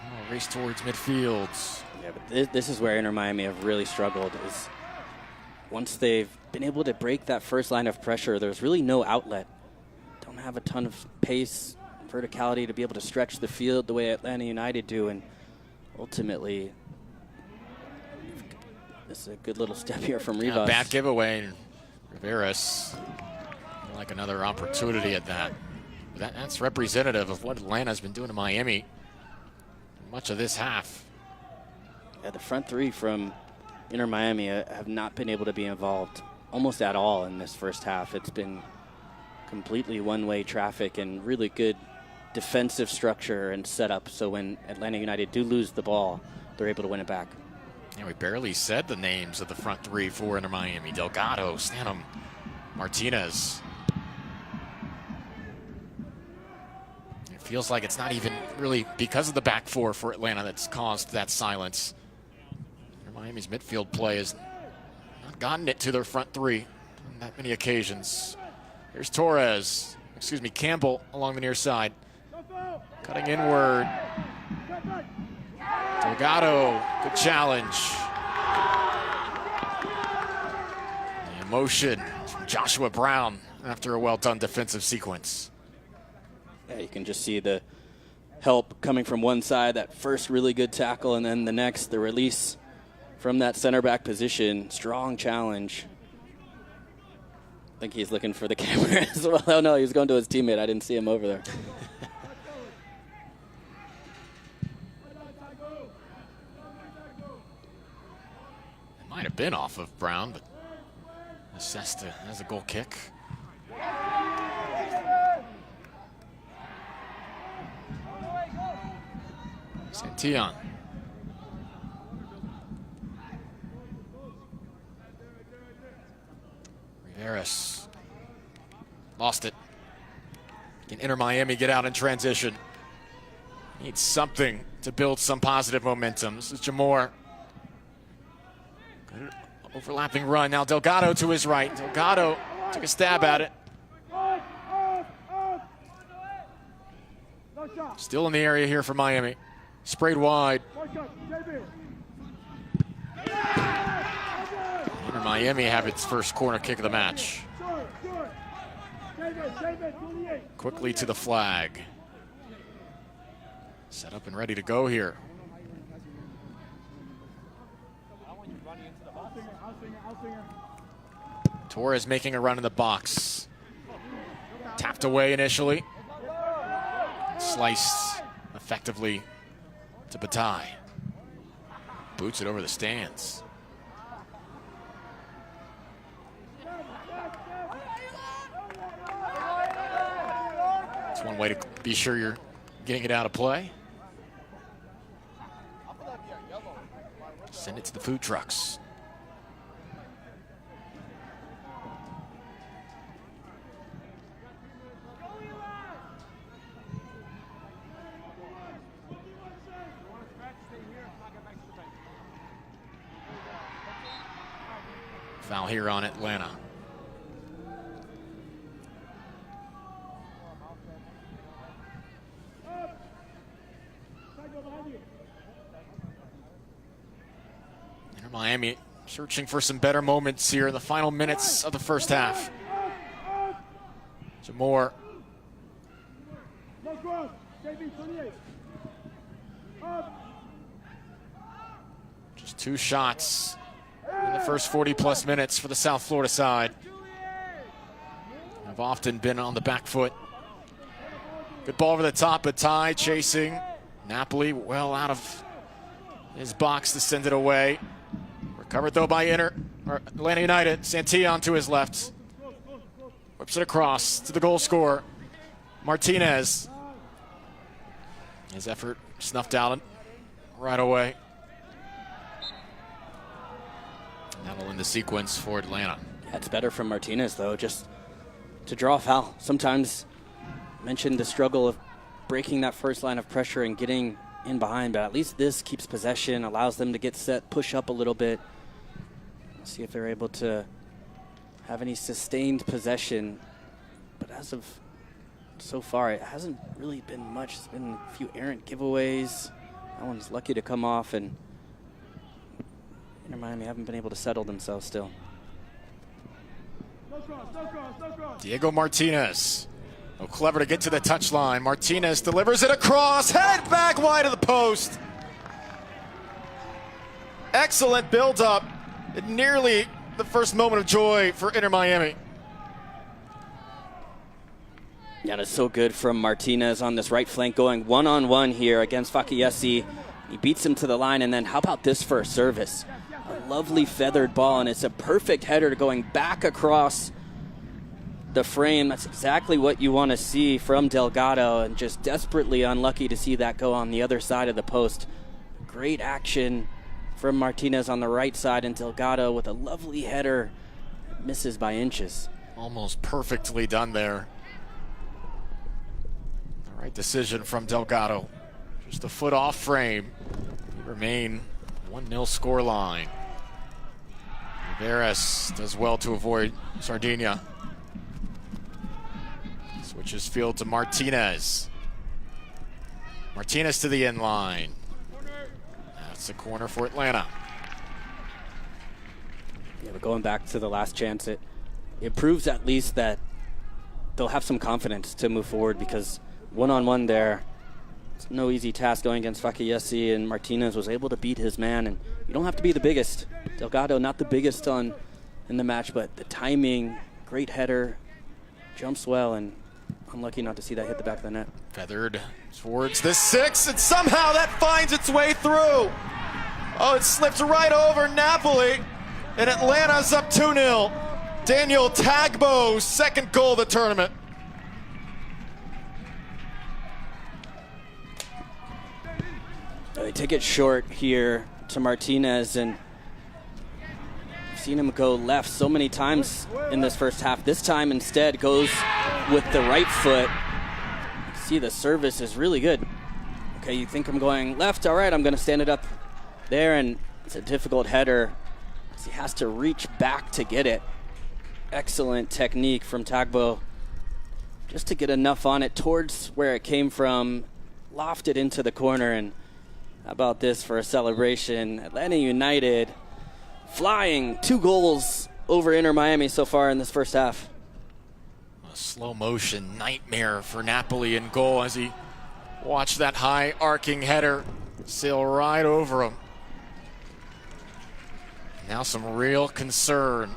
S1: Oh, race towards midfield.
S2: Yeah, but this is where Inter Miami have really struggled. Is once they've been able to break that first line of pressure, there's really no outlet. Don't have a ton of pace, verticality to be able to stretch the field the way Atlanta United do, and ultimately, this is a good little step here from Rivas.
S1: Bad giveaway. Rivera's like another opportunity at that. That's representative of what Atlanta's been doing to Miami much of this half.
S2: Yeah, the front three from Inter Miami have not been able to be involved almost at all in this first half. It's been completely one-way traffic and really good defensive structure and setup, so when Atlanta United do lose the ball, they're able to win it back.
S1: Yeah, we barely said the names of the front three for Inter Miami. Delgado, Stanham, Martinez. It feels like it's not even really because of the back four for Atlanta that's caused that silence. Inter Miami's midfield play has not gotten it to their front three on that many occasions. Here's Campbell along the near side. Cutting inward. Delgado, good challenge. The emotion from Joshua Brown after a well-done defensive sequence.
S2: Yeah, you can just see the help coming from one side, that first really good tackle, and then the next, the release from that center back position. Strong challenge. I think he's looking for the camera as well. Oh no, he was going to his teammate. I didn't see him over there.
S1: Might have been off of Brown, but assessed as a goal kick. Santillan. Rivera's lost it. Can Inter Miami get out in transition? Needs something to build some positive momentum. This is Jamor. Overlapping run. Now Delgado to his right. Delgado took a stab at it. Still in the area here for Miami. Sprayed wide. Inter Miami have its first corner kick of the match. Quickly to the flag. Set up and ready to go here. Torres making a run in the box. Tapped away initially. Sliced effectively to Bataille. Boots it over the stands. It's one way to be sure you're getting it out of play. Send it to the food trucks. Foul here on Atlanta. Inter Miami searching for some better moments here in the final minutes of the first half. Jamor. Just two shots in the first 40-plus minutes for the South Florida side. Have often been on the back foot. Good ball over the top, Bataille chasing. Napoli well out of his box to send it away. Recovered though by Atlanta United. Santillan to his left. Whips it across to the goal scorer, Martinez. His effort snuffed out right away. That'll end the sequence for Atlanta.
S2: Yeah, it's better from Martinez, though, just to draw a foul. Sometimes Mentioned the struggle of breaking that first line of pressure and getting in behind, but at least this keeps possession, allows them to get set, push up a little bit. Let's see if they're able to have any sustained possession. But as of so far, it hasn't really been much. It's been a few errant giveaways. That one's lucky to come off, and Inter Miami haven't been able to settle themselves still.
S1: Diego Martinez. Oh, clever to get to the touchline. Martinez delivers it across, head back wide of the post. Excellent build-up. Nearly the first moment of joy for Inter Miami.
S2: Yeah, that's so good from Martinez on this right flank, going one-on-one here against Fakayesi. He beats him to the line, and then how about this for a service? A lovely feathered ball, and it's a perfect header going back across the frame. That's exactly what you want to see from Delgado, and just desperately unlucky to see that go on the other side of the post. Great action from Martinez on the right side, and Delgado with a lovely header. Misses by inches.
S1: Almost perfectly done there. The right decision from Delgado. Just a foot off frame. We remain 1-0 score line. Rivera does well to avoid Sardinia. Switches field to Martinez. Martinez to the end line. That's a corner for Atlanta.
S2: Yeah, but going back to the last chance, it proves at least that they'll have some confidence to move forward, because one-on-one there, it's no easy task going against Fakayesi, and Martinez was able to beat his man. And you don't have to be the biggest. Delgado, not the biggest in the match, but the timing, great header, jumps well, and unlucky not to see that hit the back of the net.
S1: Feathered towards the 6, and somehow that finds its way through. Oh, it slips right over Napoli, and Atlanta's up 2-0. Daniel Tagbo's second goal of the tournament.
S2: They take it short here to Martinez, and I've seen him go left so many times in this first half. This time instead goes with the right foot. You see the service is really good. Okay, you think I'm going left, all right, I'm gonna stand it up there, and it's a difficult header. He has to reach back to get it. Excellent technique from Tagbo, just to get enough on it towards where it came from, loft it into the corner. And how about this for a celebration? Atlanta United flying 2 goals over Inter Miami so far in this first half.
S1: A slow motion nightmare for Napoli in goal as he watched that high arcing header sail right over him. Now some real concern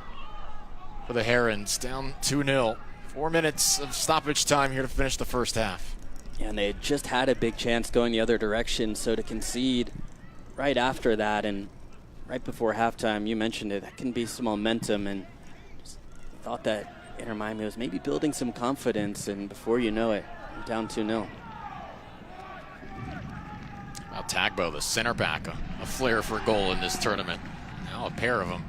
S1: for the Herons, down 2-0. 4 minutes of stoppage time here to finish the first half.
S2: Yeah, and they had just had a big chance going the other direction, so to concede right after that and right before halftime, you mentioned it, that can be some momentum, and just thought that Inter Miami was maybe building some confidence, and before you know it, down 2-0.
S1: Now Tagbo, the center back, a flair for a goal in this tournament. Now a pair of them.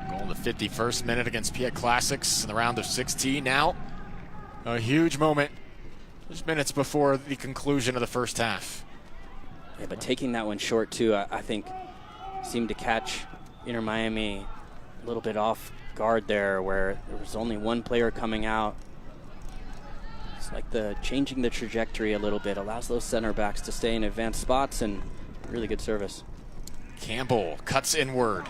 S1: Goal in the 51st minute against Piet Classics in the round of 16. Now a huge moment just minutes before the conclusion of the first half.
S2: Yeah, but taking that one short too, I think seemed to catch Inter Miami a little bit off guard there, where there was only one player coming out. It's like the changing the trajectory a little bit, allows those center backs to stay in advanced spots, and really good service.
S1: Campbell cuts inward.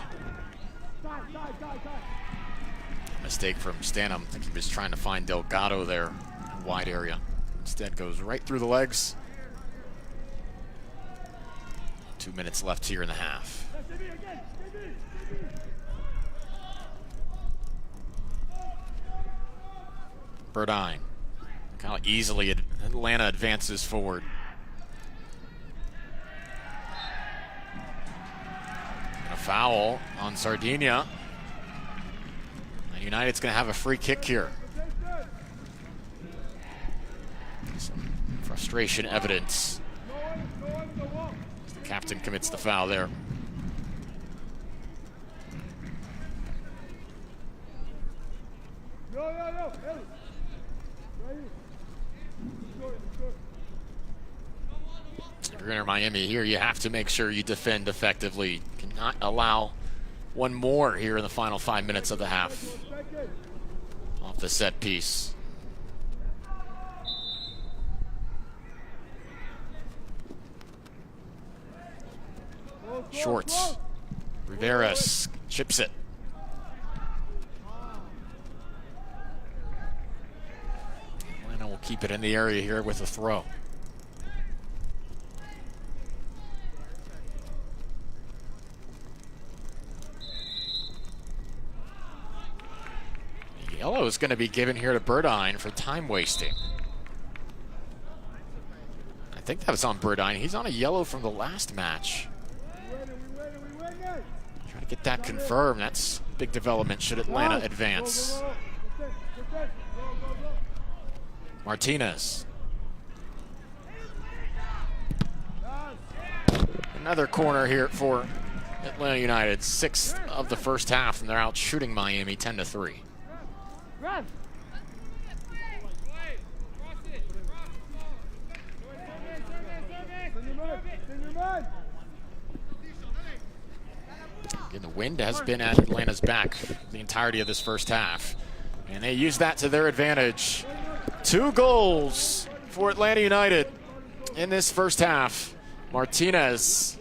S1: Mistake from Stanham. I think he was trying to find Delgado there in the wide area. Instead goes right through the legs. 2 minutes left here in the half. Burdine. Kind of easily Atlanta advances forward. And a foul on Sardinia. And United's going to have a free kick here. Some frustration evidence. The captain commits the foul there. If you're Inter Miami here, you have to make sure you defend effectively. Cannot allow one more here in the final 5 minutes of the half. Off the set piece. Shorts. Rivera's chips it. Atlanta will keep it in the area here with a throw. Yellow is going to be given here to Burdine for time wasting. I think that was on Burdine. He's on a yellow from the last match. Trying to get that confirmed. That's big development should Atlanta advance. Martinez. Another corner here for Atlanta United. 6th of the first half, and they're out shooting Miami 10-3.
S4: Run.
S1: Again, the wind has been at Atlanta's back the entirety of this first half, and they use that to their advantage. 2 goals for Atlanta United in this first half. Martinez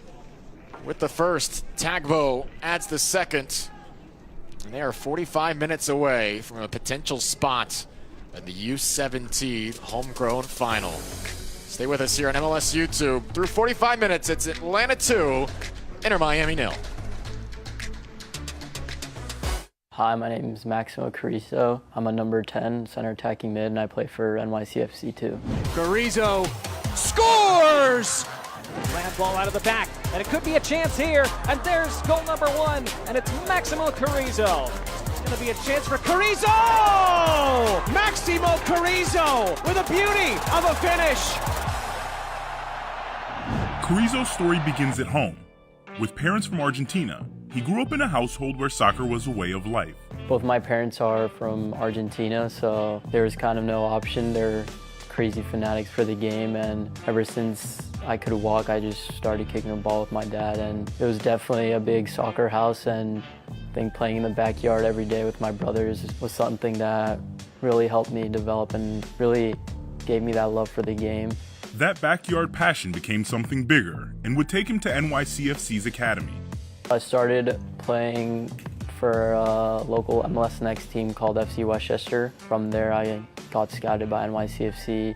S1: with the first, Tagbo adds the second, and they are 45 minutes away from a potential spot in the U17 homegrown final. Stay with us here on MLS YouTube. Through 45 minutes, it's Atlanta 2, Inter Miami 0.
S5: Hi, my name is Maximo Carrizo. I'm a number 10 center attacking mid, and I play for NYCFC 2.
S6: Carrizo scores! Land ball out of the back, and it could be a chance here. And there's goal number 1, and it's Maximo Carrizo. It's going to be a chance for Carrizo! Maximo Carrizo with a beauty of a finish.
S7: Carrizo's story begins at home. With parents from Argentina, he grew up in a household where soccer was a way of life.
S5: Both my parents are from Argentina, so there was kind of no option. They're crazy fanatics for the game, and ever since I could walk, I just started kicking a ball with my dad, and it was definitely a big soccer house, and I think playing in the backyard every day with my brothers was something that really helped me develop and really gave me that love for the game.
S7: That backyard passion became something bigger and would take him to NYCFC's academy.
S5: I started playing for a local MLS Next team called FC Westchester. From there, I got scouted by NYCFC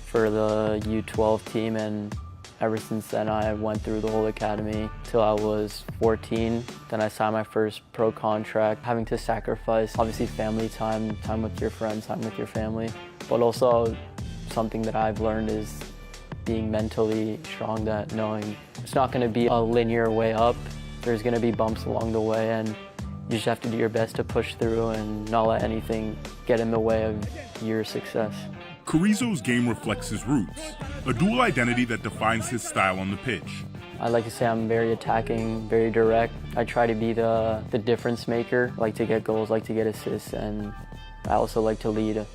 S5: for the U12 team, and ever since then, I went through the whole academy till I was 14. Then I signed my first pro contract, having to sacrifice, obviously, family time, time with your friends, time with your family, but also something that I've learned is being mentally strong, that knowing it's not going to be a linear way up. There's going to be bumps along the way, and you just have to do your best to push through and not let anything get in the way of your success.
S7: Carrizo's game reflects his roots, a dual identity that defines his style on the pitch.
S5: I like to say I'm very attacking, very direct. I try to be the difference maker. I like to get goals, like to get assists, and I also like to lead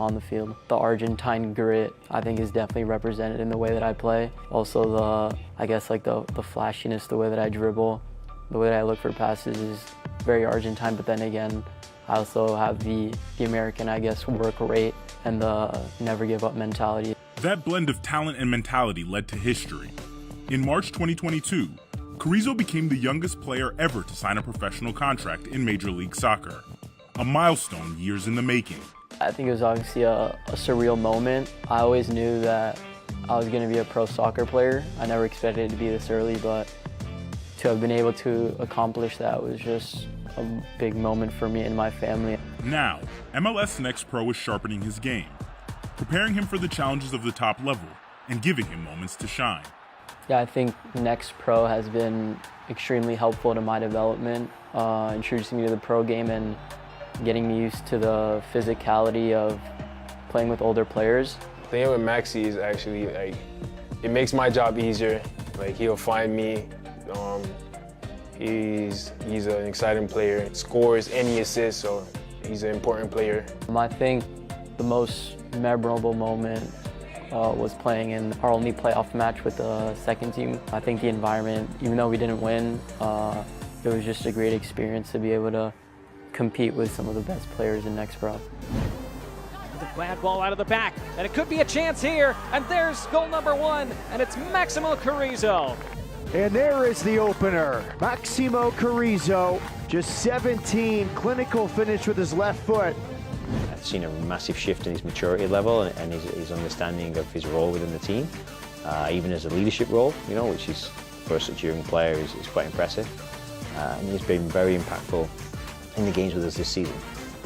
S5: on the field. The Argentine grit, I think, is definitely represented in the way that I play. Also the flashiness, the way that I dribble, the way that I look for passes is very Argentine, but then again, I also have the American, work rate and the never give up mentality.
S7: That blend of talent and mentality led to history. In March 2022, Carrizo became the youngest player ever to sign a professional contract in Major League Soccer, a milestone years in the making.
S5: I think it was obviously a surreal moment. I always knew that I was going to be a pro soccer player. I never expected it to be this early, but to have been able to accomplish that was just a big moment for me and my family.
S7: Now, MLS Next Pro is sharpening his game, preparing him for the challenges of the top level and giving him moments to shine.
S5: Yeah, I think Next Pro has been extremely helpful to my development, introducing me to the pro game and getting me used to the physicality of playing with older players.
S8: Playing with Maxi is actually, it makes my job easier. He'll find me. He's an exciting player, scores any assist, so He's an important player.
S5: I think the most memorable moment was playing in our only playoff match with the second team. I think the environment, even though we didn't win, it was just a great experience to be able to compete with some of the best players in Next Cup.
S6: The bad ball out of the back, and it could be a chance here, and there's goal number 1, and it's Maximo Carrizo.
S4: And there is the opener, Maximo Carrizo, just 17, clinical finish with his left foot.
S9: I've seen a massive shift in his maturity level and his understanding of his role within the team, even as a leadership role, you know, which is for such a young player is quite impressive. And he's been very impactful in the games with us this season.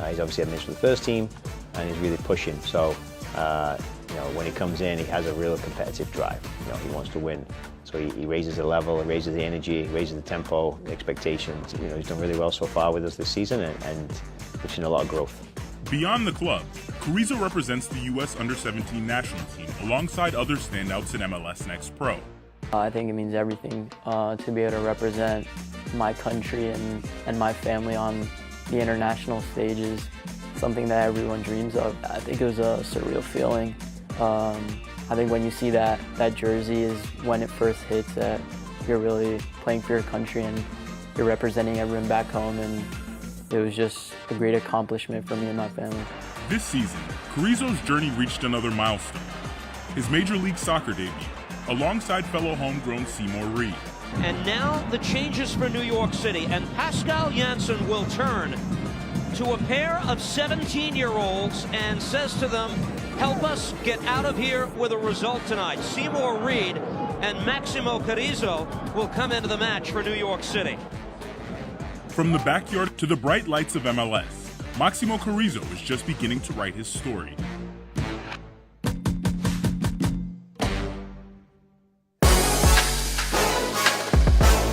S9: He's obviously had minutes for the first team, and he's really pushing. So, you know, when he comes in, he has a real competitive drive. You know, he wants to win. So he raises the level, he raises the energy, he raises the tempo, the expectations. You know, he's done really well so far with us this season, and we've seen a lot of growth.
S7: Beyond the club, Carrizo represents the U.S. Under-17 national team alongside other standouts in MLS Next Pro.
S5: I think it means everything to be able to represent my country and my family on the international stage is something that everyone dreams of. I think it was a surreal feeling. I think when you see that jersey is when it first hits that you're really playing for your country and you're representing everyone back home, and it was just a great accomplishment for me and my family.
S7: This season, Carrizo's journey reached another milestone, his Major League Soccer debut, alongside fellow homegrown Seymour Reed.
S10: And now the changes for New York City, and Pascal Janssen will turn to a pair of 17-year-olds and says to them, help us get out of here with a result tonight. Seymour Reed and Maximo Carrizo will come into the match for New York City.
S7: From the backyard to the bright lights of MLS, Maximo Carrizo is just beginning to write his story.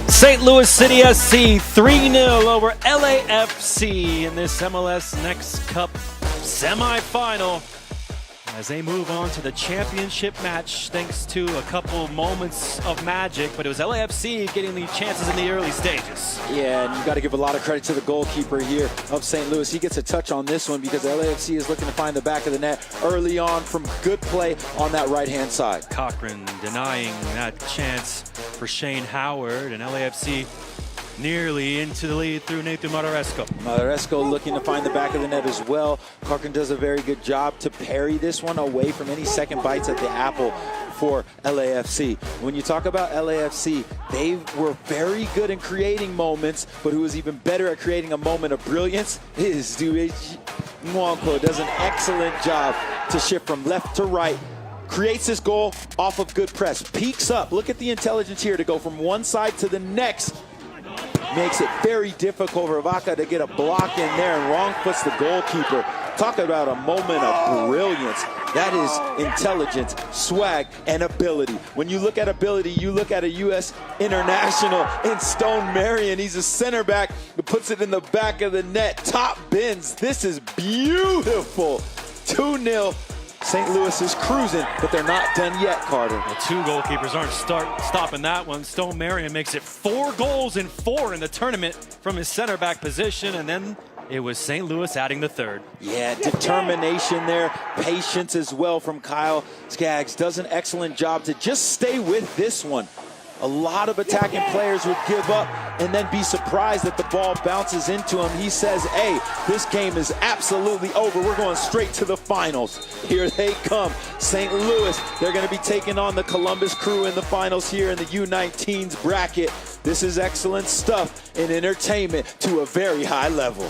S6: St. Louis City SC 3-0 over LAFC in this MLS Next Cup semifinal as they move on to the championship match thanks to a couple moments of magic, but it was LAFC getting the chances in the early stages.
S11: Yeah, and you got to give a lot of credit to the goalkeeper here of St. Louis. He gets a touch on this one because LAFC is looking to find the back of the net early on from good play on that right-hand side.
S12: Cochran denying that chance for Shane Howard, and LAFC nearly into the lead through Nathan Madaresco.
S11: Madaresco looking to find the back of the net as well. Cochran does a very good job to parry this one away from any second bites at the apple for LAFC. When you talk about LAFC, they were very good in creating moments, but who was even better at creating a moment of brilliance is Duichi Nwankwo. Does an excellent job to shift from left to right. Creates this goal off of good press. Peeks up. Look at the intelligence here to go from one side to the next. Makes it very difficult for Vaca to get a block in there, and wrong puts the goalkeeper. Talk about a moment of brilliance. That is intelligence, swag, and ability. When you look at ability, you look at a U.S. international in Stone Marion. He's a center back who puts it in the back of the net. Top bins. This is beautiful. 2-0. St. Louis is cruising, but they're not done yet, Carter.
S12: The two goalkeepers aren't stopping that one. Stone Marion makes it 4 goals in 4 in the tournament from his center back position, and then it was St. Louis adding the third.
S11: Yeah, determination there, patience as well from Kyle Skaggs. Does an excellent job to just stay with this one. A lot of attacking players would give up and then be surprised that the ball bounces into him. He says, hey, this game is absolutely over. We're going straight to the finals. Here they come. St. Louis, they're going to be taking on the Columbus Crew in the finals here in the U19s bracket. This is excellent stuff in entertainment to a very high level.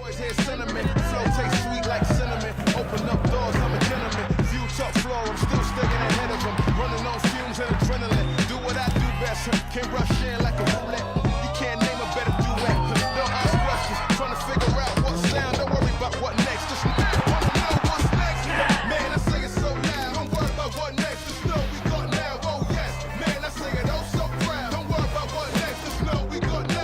S3: Boys, here's sentiment. Flow tastes sweet like cinnamon. Open up doors, I'm a gentleman. staying ahead of them. Running on fumes and adrenaline. Do what I do best. Can't rush in like a roulette. You can't name a better duet. Don't ask questions. Trying to figure out what sound. Don't worry about what next. Just wanna know what's next. Man, I say it so loud. Don't worry about what next. Just know we got now. Oh yes. Man, I say it oh so proud. Don't worry about what next. Just know we got now.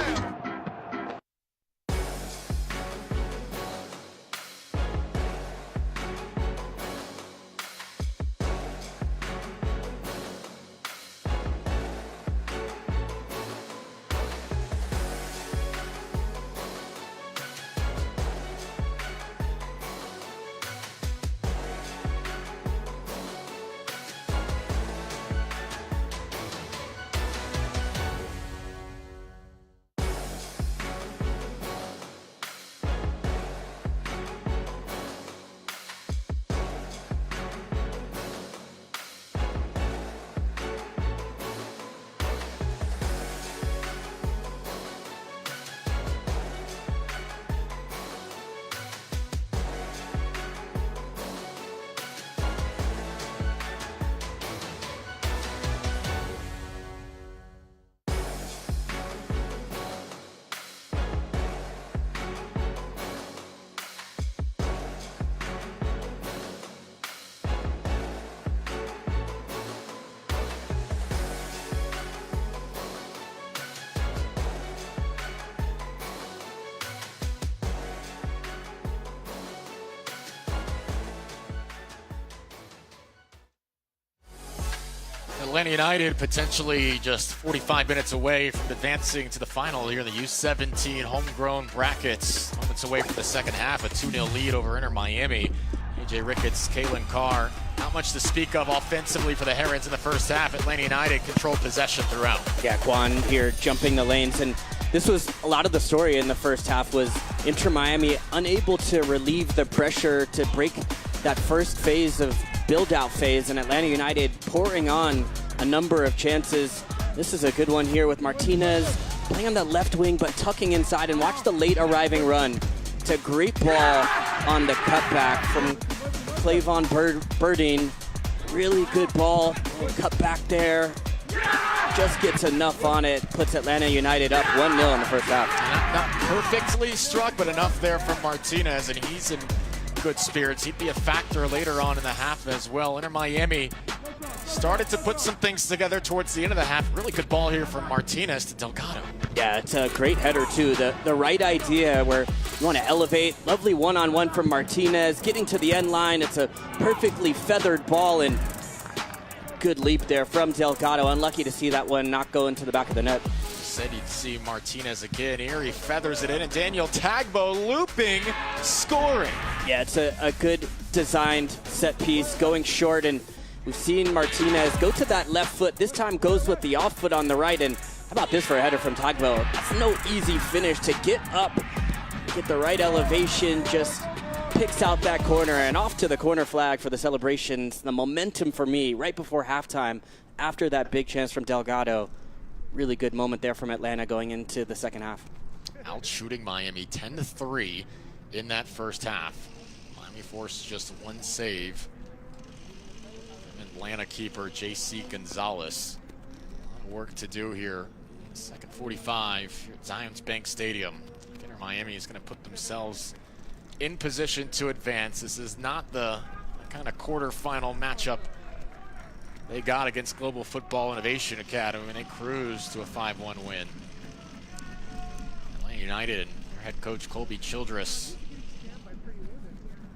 S1: Atlanta United potentially just 45 minutes away from advancing to the final here in the U17 homegrown brackets. Moments away from the second half, a 2-0 lead over Inter Miami. AJ Ricketts, Kalen Carr. Not much to speak of offensively for the Herons in the first half. Atlanta United controlled possession throughout.
S2: Yeah, Quan here jumping the lanes, and this was a lot of the story in the first half was Inter Miami unable to relieve the pressure to break that first phase of build-out phase, and Atlanta United pouring on a number of chances. This is a good one here with Martinez playing on that left wing but tucking inside, and watch the late arriving run. It's a great ball on the cutback from Clavon Birding. Really good ball, cut back there. Just gets enough on it, puts Atlanta United up 1-0 in the first half.
S1: Not perfectly struck, but enough there from Martinez, and he's in good spirits. He'd be a factor later on in the half as well. Inter Miami started to put some things together towards the end of the half. Really good ball here from Martinez to Delgado.
S2: Yeah, it's a great header too. The right idea where you want to elevate. Lovely one-on-one from Martinez. Getting to the end line, it's a perfectly feathered ball, and good leap there from Delgado. Unlucky to see that one not go into the back of the net.
S1: Said you'd see Martinez again here. He feathers it in, and Daniel Tagbo looping, scoring.
S2: Yeah, it's a good designed set piece going short, and we've seen Martinez go to that left foot. This time goes with the off foot on the right, and how about this for a header from Tagbo? That's no easy finish to get up, get the right elevation, just picks out that corner, and off to the corner flag for the celebrations. The momentum for me right before halftime after that big chance from Delgado. Really good moment there from Atlanta going into the second half.
S1: Out shooting Miami 10-3 in that first half. Miami forced just one save. Atlanta keeper J.C. Gonzalez. A lot of work to do here. Second 45 here at Zions Bank Stadium. Inter Miami is going to put themselves in position to advance. This is not the kind of quarterfinal matchup they got against Global Football Innovation Academy when they cruised to a 5-1 win. Atlanta United and their head coach Colby Childress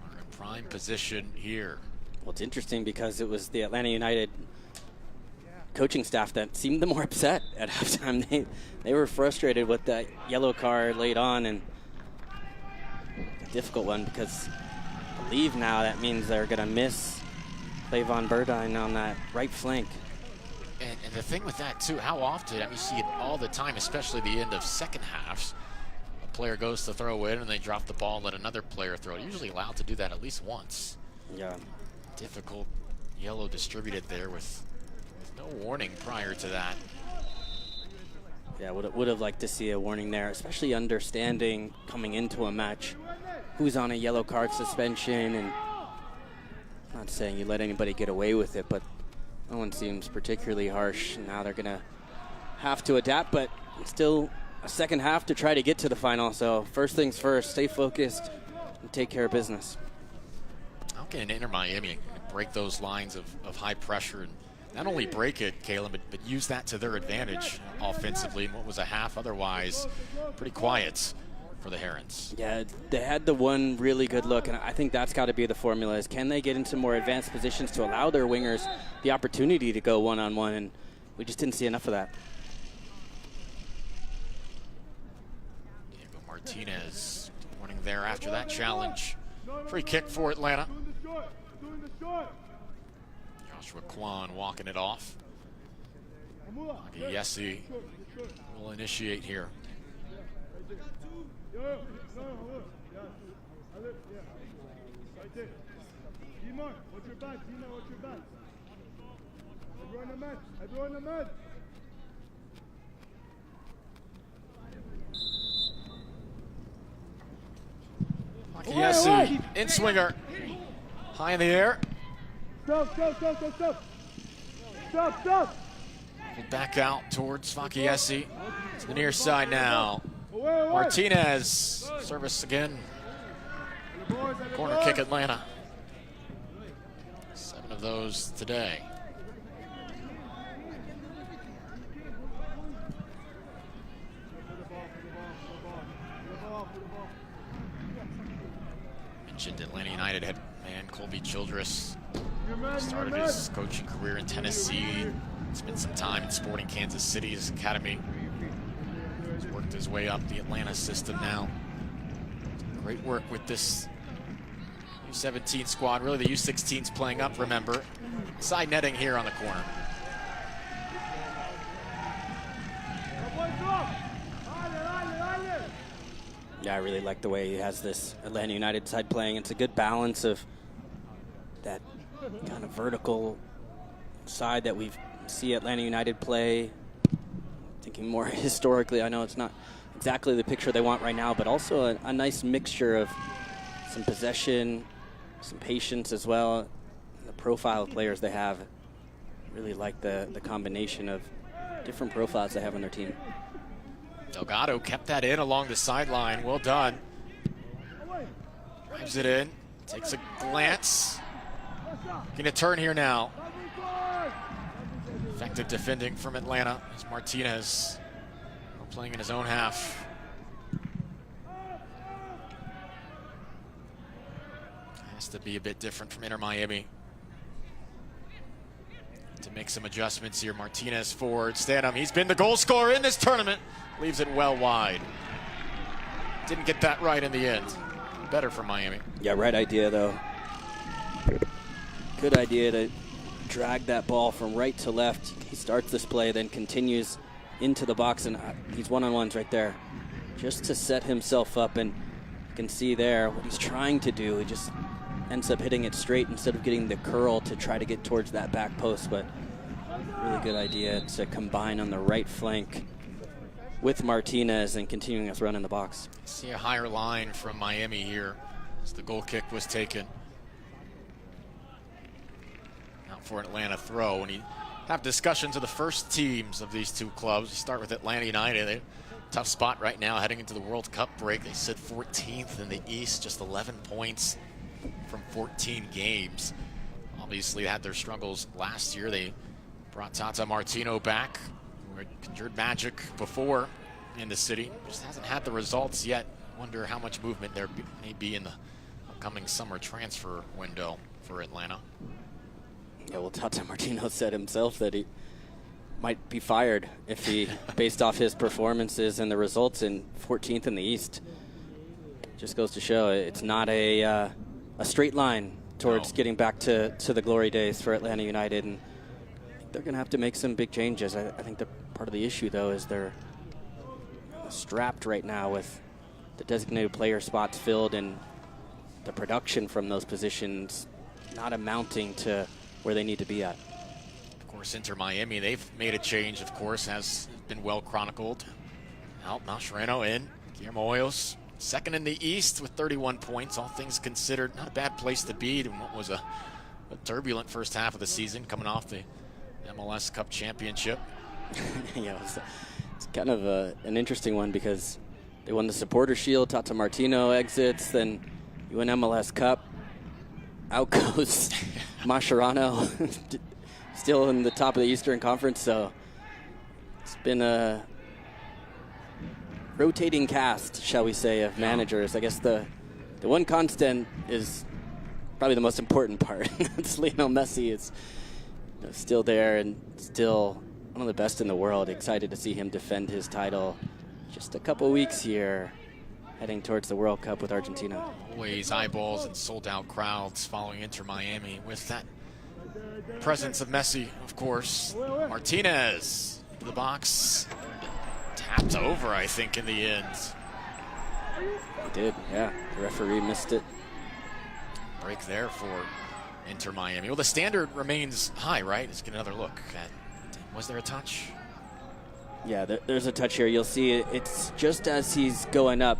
S1: are in prime position here.
S2: Well, it's interesting because it was the Atlanta United coaching staff that seemed the more upset at halftime. They were frustrated with that yellow card late on, and a difficult one because I believe now that means they're going to miss Clavon Birdine on that right flank.
S1: And the thing with that too, how often, I mean, you see it all the time, especially the end of second halves. A player goes to throw in and they drop the ball and let another player throw it. Usually allowed to do that at least once.
S2: Yeah.
S1: Difficult yellow distributed there with no warning prior to that.
S2: Yeah, would have liked to see a warning there, especially understanding coming into a match who's on a yellow card suspension and Not saying you let anybody get away with it, but no one seems particularly harsh. Now they're going to have to adapt, but still a second half to try to get to the final. So first things first, stay focused and take care of business.
S1: How can Inter Miami break those lines of high pressure and not only break it, Kalen, but use that to their advantage offensively in what was a half otherwise pretty quiet for the Herons?
S2: Yeah, they had the one really good look, and I think that's got to be the formula, is can they get into more advanced positions to allow their wingers the opportunity to go one-on-one, and we just didn't see enough of that.
S1: Diego Martinez winning there after that challenge. Free kick for Atlanta. Joshua Kwan walking it off. Yessi will initiate here. Yessi in swinger. High in the air.
S3: Stop.
S1: Back out towards Fakiesi. To the near side now. Martinez, service again. Corner kick Atlanta. 7 of those today. Mentioned Atlanta United head man Colby Childress. Started his coaching career in Tennessee. Spent some time in Sporting Kansas City's academy. He's worked his way up the Atlanta system now. Great work with this U17 squad. Really, the U16's playing up, remember. Side netting here on the corner.
S2: Yeah, I really like the way he has this Atlanta United side playing. It's a good balance of that kind of vertical side that we see Atlanta United play. Thinking more historically, I know it's not exactly the picture they want right now, but also a nice mixture of some possession, some patience as well. The profile of players they have, really like the combination of different profiles they have on their team.
S1: Delgado kept that in along the sideline. Well done. Drives it in. Takes a glance. Gonna turn here now. Effective defending from Atlanta as Martinez playing in his own half. Has to be a bit different from Inter Miami. To make some adjustments here. Martinez forward. Stanham, he's been the goal scorer in this tournament. Leaves it well wide. Didn't get that right in the end. Better for Miami.
S2: Yeah, right idea though. Good idea to drag that ball from right to left. He starts this play, then continues into the box, and he's one-on-ones right there. Just to set himself up, and you can see there what he's trying to do. He just ends up hitting it straight instead of getting the curl to try to get towards that back post, but really good idea to combine on the right flank with Martinez and continuing his run in the box.
S1: See a higher line from Miami here as the goal kick was taken. Now for an Atlanta throw, and you have discussions of the first teams of these two clubs. You start with Atlanta United. They're tough spot right now heading into the World Cup break. They sit 14th in the East, just 11 points from 14 games. Obviously had their struggles last year. They brought Tata Martino back, who had conjured magic before in the city. Just hasn't had the results yet. Wonder how much movement there may be in the upcoming summer transfer window for Atlanta.
S2: Yeah, well, Tata Martino said himself that he might be fired if he, based off his performances and the results in 14th in the East. Just goes to show it's not a straight line towards getting back to the glory days for Atlanta United, and I think they're going to have to make some big changes. I think the part of the issue, though, is they're strapped right now with the designated player spots filled and the production from those positions not amounting to where they need to be at.
S1: Of course, Inter Miami, they've made a change, of course, has been well chronicled. Out, Mascherano in, Guillermo Hoyos, second in the East with 31 points, all things considered. Not a bad place to be in what was a A turbulent first half of the season coming off the MLS Cup championship.
S2: Yeah, it's kind of an interesting one because they won the Supporter Shield, Tata Martino exits, then you win MLS Cup. Out goes Mascherano, still in the top of the Eastern Conference, so it's been a rotating cast, shall we say, of managers. I guess the one constant is probably the most important part. It's Lionel Messi is still there and still one of the best in the world. Excited to see him defend his title. Just a couple weeks here, heading towards the World Cup with Argentina.
S1: Always eyeballs and sold-out crowds following Inter Miami with that presence of Messi, of course. Martinez into the box. Tapped over, I think, in the end.
S2: He did, yeah. The referee missed it.
S1: Break there for Inter Miami. Well, the standard remains high, right? Let's get another look at, was there a touch?
S2: Yeah, there's a touch here. You'll see it's just as he's going up.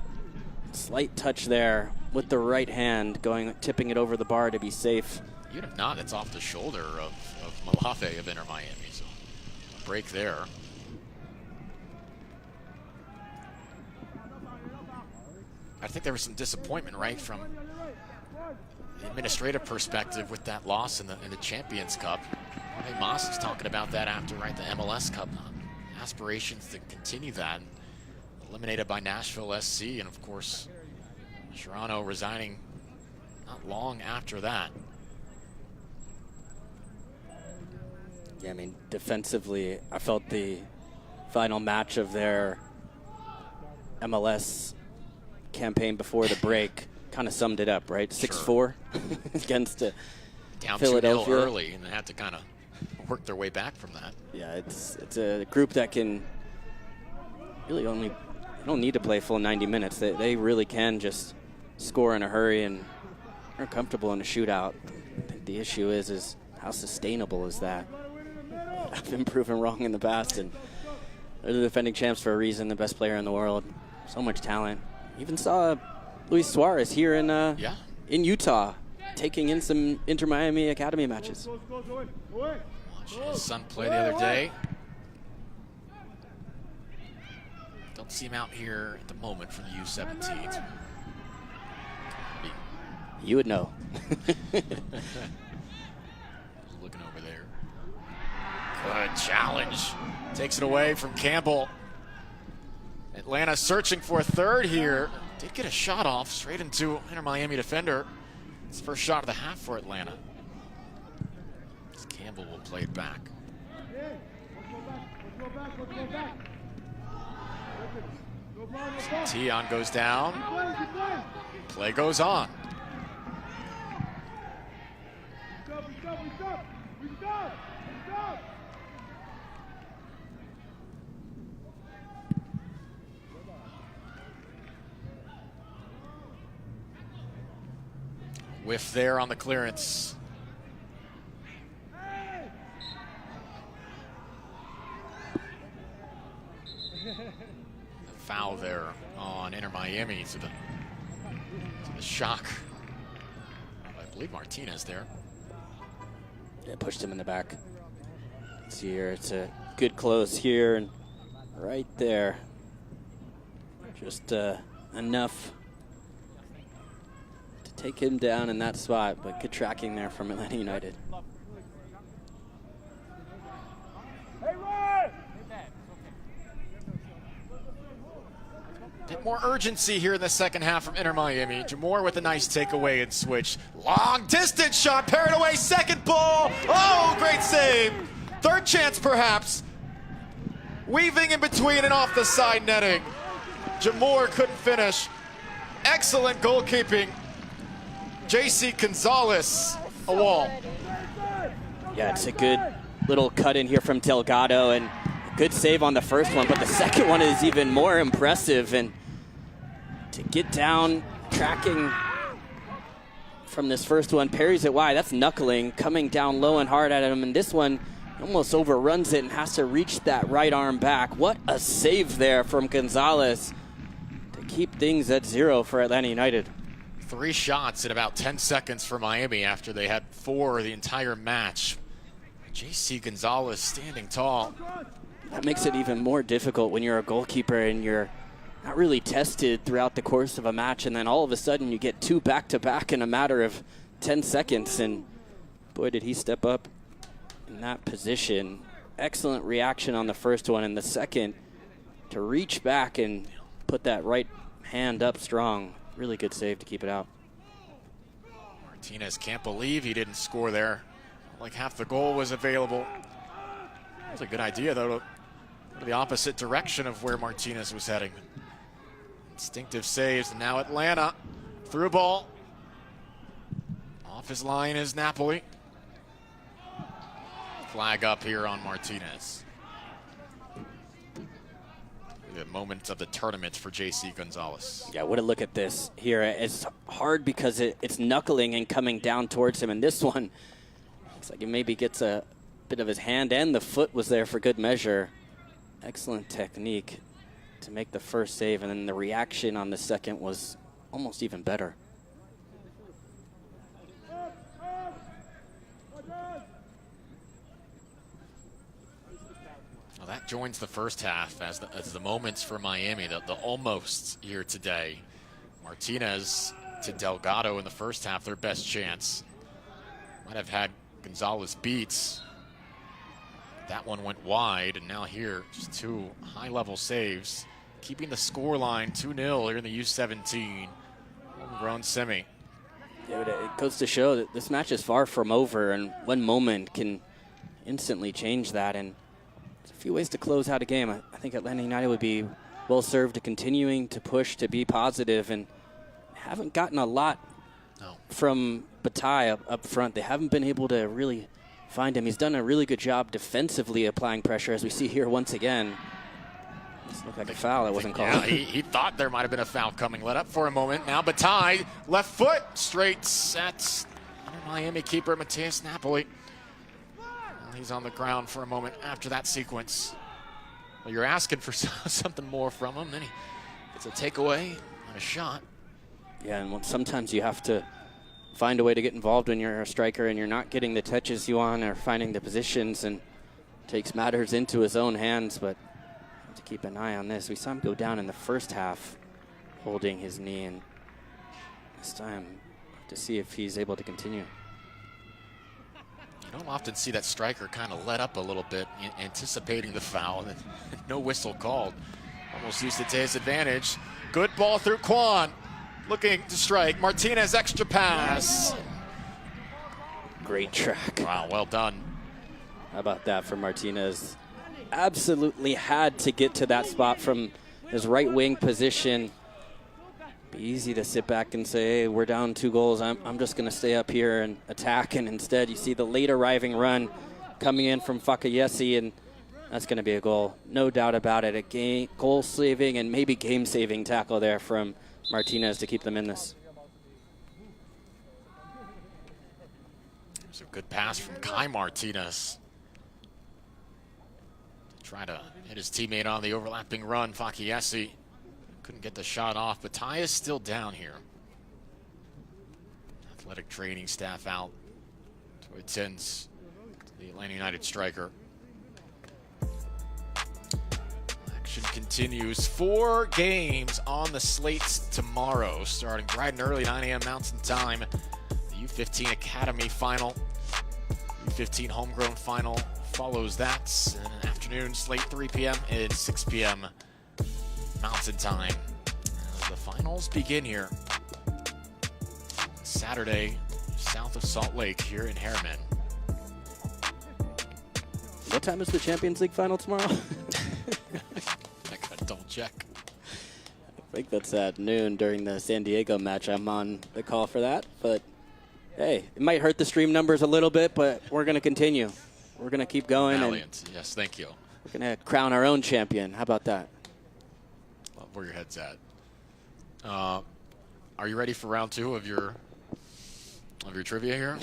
S2: Slight touch there with the right hand, tipping it over the bar to be safe.
S1: Even if not, it's off the shoulder of Malafe of Inter Miami. So break there. I think there was some disappointment, right, from the administrative perspective with that loss in the Champions Cup. I think Moss is talking about that after, right, the MLS Cup. Aspirations to continue that. Eliminated by Nashville SC, and of course, Mascherano resigning not long after that.
S2: Yeah, I mean, defensively, I felt the final match of their MLS campaign before the break kind of summed it up, right? 6-4 against
S1: down
S2: Philadelphia
S1: 2-0 early, and they had to kind of work their way back from that.
S2: Yeah, it's a group that can really don't need to play full 90 minutes. They really can just score in a hurry and are comfortable in a shootout. I think the issue is how sustainable is that? I've been proven wrong in the past, and they're the defending champs for a reason, the best player in the world. So much talent. Even saw Luis Suarez here in Utah, taking in some Inter Miami Academy matches.
S1: Watched his son play the other day. Don't see him out here at the moment for the U17s.
S2: You would know.
S1: Looking over there. Good challenge. Takes it away from Campbell. Atlanta searching for a third here. Did get a shot off straight into Inter Miami defender. It's the first shot of the half for Atlanta. Campbell will play it back. Tion goes down. Play goes on. Whiff there on the clearance. Foul there on Inter Miami to the shock. I believe Martinez there.
S2: Yeah, pushed him in the back. See here, it's a good close here and right there. Just enough to take him down in that spot, but good tracking there from Atlanta United.
S1: Bit more urgency here in the second half from Inter Miami. Jamor with a nice takeaway and switch. Long distance shot, parried away, second ball. Oh, great save. Third chance perhaps. Weaving in between and off the side netting. Jamor couldn't finish. Excellent goalkeeping. JC Gonzalez, a wall.
S2: Yeah, it's a good little cut in here from Delgado, and good save on the first one, but the second one is even more impressive. And to get down, tracking from this first one, parries it wide. That's knuckling, coming down low and hard at him. And this one almost overruns it and has to reach that right arm back. What a save there from Gonzalez to keep things at 0 for Atlanta United.
S1: 3 shots in about 10 seconds for Miami after they had 4 the entire match. JC Gonzalez standing tall.
S2: That makes it even more difficult when you're a goalkeeper and you're not really tested throughout the course of a match, and then all of a sudden you get 2 back-to-back in a matter of 10 seconds, and boy, did he step up in that position. Excellent reaction on the first one, and the second to reach back and put that right hand up strong. Really good save to keep it out.
S1: Martinez can't believe he didn't score there. Like half the goal was available. That was a good idea, though, to go to the opposite direction of where Martinez was heading. Instinctive saves, and now Atlanta. Through ball. Off his line is Napoli. Flag up here on Martinez. The moment of the tournament for JC Gonzalez.
S2: Yeah, what a look at this here. It's hard because it's knuckling and coming down towards him, and this one looks like he maybe gets a bit of his hand, and the foot was there for good measure. Excellent technique to make the first save, and then the reaction on the second was almost even better.
S1: Well, that joins the first half as the moments for Miami, the almosts here today. Martinez to Delgado in the first half, their best chance. Might have had Gonzalez beats. That one went wide, and now here, just 2 high-level saves, keeping the score line 2-0 here in the U17. Homegrown semi.
S2: Yeah, but it goes to show that this match is far from over, and one moment can instantly change that. And there's a few ways to close out a game. I think Atlanta United would be well served to continuing to push, to be positive, and haven't gotten a lot from Bataille up front. They haven't been able to really find him. He's done a really good job defensively applying pressure, as we see here once again. This looked like a foul that wasn't called.
S1: Yeah, he thought there might have been a foul coming. Let up for a moment. Now Bataille, left foot, straight at Miami keeper Mateus Napoli. Well, he's on the ground for a moment after that sequence. Well, you're asking for something more from him. Then he gets a takeaway on a shot.
S2: Yeah, and sometimes you have to find a way to get involved when you're a striker and you're not getting the touches you want or finding the positions, and takes matters into his own hands. But to keep an eye on this. We saw him go down in the first half holding his knee, and this time to see if he's able to continue.
S1: You don't often see that striker kind of let up a little bit, anticipating the foul, and no whistle called. Almost used it to his advantage. Good ball through Quan. Looking to strike. Martinez extra pass.
S2: Great track.
S1: Wow, well done.
S2: How about that for Martinez? Absolutely had to get to that spot from his right wing position. Be easy to sit back and say, hey, we're down 2 goals. I'm just going to stay up here and attack. And instead, you see the late arriving run coming in from Fakayesi, and that's going to be a goal. No doubt about it. A goal-saving and maybe game-saving tackle there from Martinez to keep them in this.
S1: There's a good pass from Kai Martinez to try to hit his teammate on the overlapping run. Fakayesi couldn't get the shot off, but Ty is still down here. Athletic training staff out to attend to the Atlanta United striker. Action continues. 4 games on the slate tomorrow, starting bright and early, 9 a.m. Mountain Time. The U15 Academy final, U15 Homegrown final follows that. And an afternoon slate, 3 p.m. and 6 p.m. Mountain Time. The finals begin here Saturday, south of Salt Lake, here in Harriman.
S2: What time is the Champions League final tomorrow?
S1: I gotta double check.
S2: I think that's at noon during the San Diego match. I'm on the call for that, but hey, it might hurt the stream numbers a little bit, but we're going to continue. We're going to keep going.
S1: Valiant. Yes, thank you.
S2: We're going to crown our own champion. How about that?
S1: Love where your head's at. Are you ready for round 2 of your trivia here?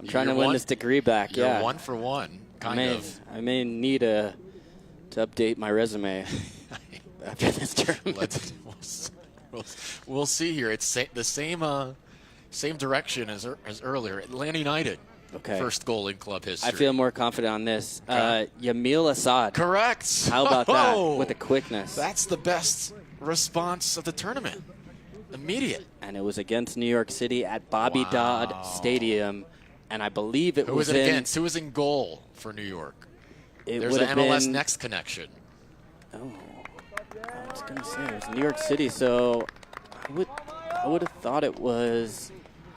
S2: I'm trying to win this degree back.
S1: You're
S2: yeah,
S1: 1 for 1.
S2: I may need to update my resume after this tournament.
S1: we'll see here. It's the same direction as earlier. Atlanta United.
S2: Okay.
S1: First goal in club history.
S2: I feel more confident on this. Yamil Assad.
S1: Correct.
S2: How about that with the quickness?
S1: That's the best response of the tournament. Immediate.
S2: And it was against New York City at Bobby Dodd Stadium. And I believe it
S1: Who was it against? Who was in goal for New York? There's an MLS Next connection.
S2: Oh, I was going to say it was New York City, so I would have thought it was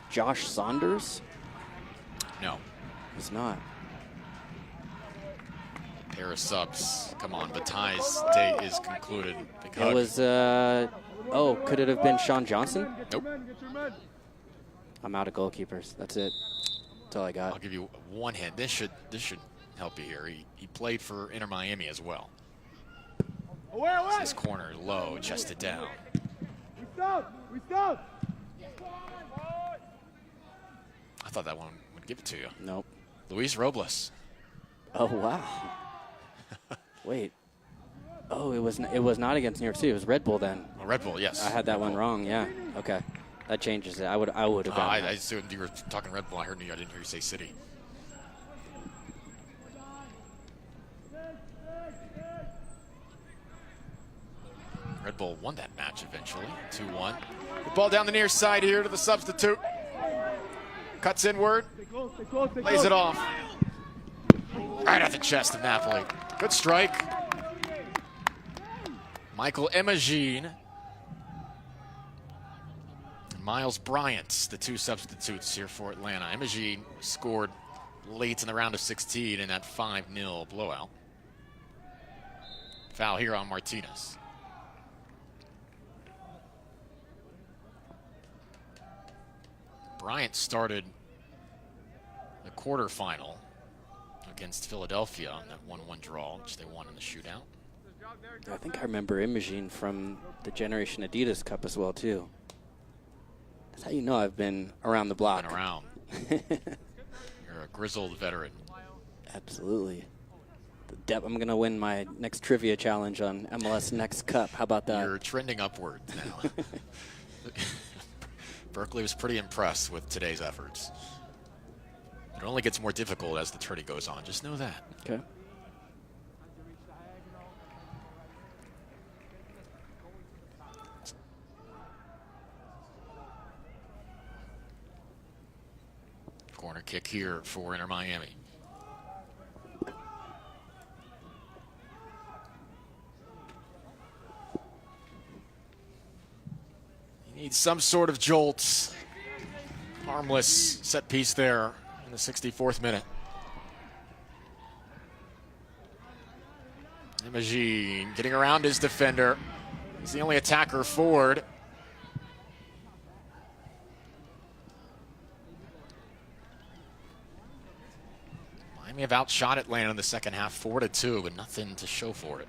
S2: Josh Saunders.
S1: No.
S2: It's not.
S1: Pair of subs. Come on, Bataille's day is concluded.
S2: It was, could it have been Sean Johnson?
S1: Nope.
S2: I'm out of goalkeepers. That's it. That's all I got.
S1: I'll give you one hint. This should help you here. He played for Inter Miami as well. This corner low, chested down.
S3: We stop.
S1: I thought that one would give it to you.
S2: Nope.
S1: Luis Robles.
S2: Oh wow. Wait. Oh, it was not against New York City. It was Red Bull then.
S1: Oh, Red Bull, yes.
S2: I had that one wrong. Yeah. Okay. That changes it. I would have gone.
S1: I assumed you were talking Red Bull. I didn't hear you say City. Red Bull won that match eventually, 2-1. The ball down the near side here to the substitute. Cuts inward, lays it off. Right at the chest of Napoli. Good strike. Michael Imagine and Miles Bryant, the two substitutes here for Atlanta. Imagine scored late in the round of 16 in that 5-0 blowout. Foul here on Martinez. Bryant started the quarterfinal against Philadelphia on that 1-1 draw, which they won in the shootout.
S2: I think I remember Imagine from the Generation Adidas Cup as well, too. That's how you know I've been around the block.
S1: Been around. You're a grizzled veteran.
S2: Absolutely. I'm going to win my next trivia challenge on MLS Next Cup. How about that?
S1: You're trending upward now. Berkeley was pretty impressed with today's efforts. It only gets more difficult as the tourney goes on. Just know that.
S2: Okay.
S1: Corner kick here for Inter Miami. Needs some sort of jolt. Harmless set piece there in the 64th minute. Imagine getting around his defender. He's the only attacker forward. Miami have outshot Atlanta in the second half 4-2, but nothing to show for it.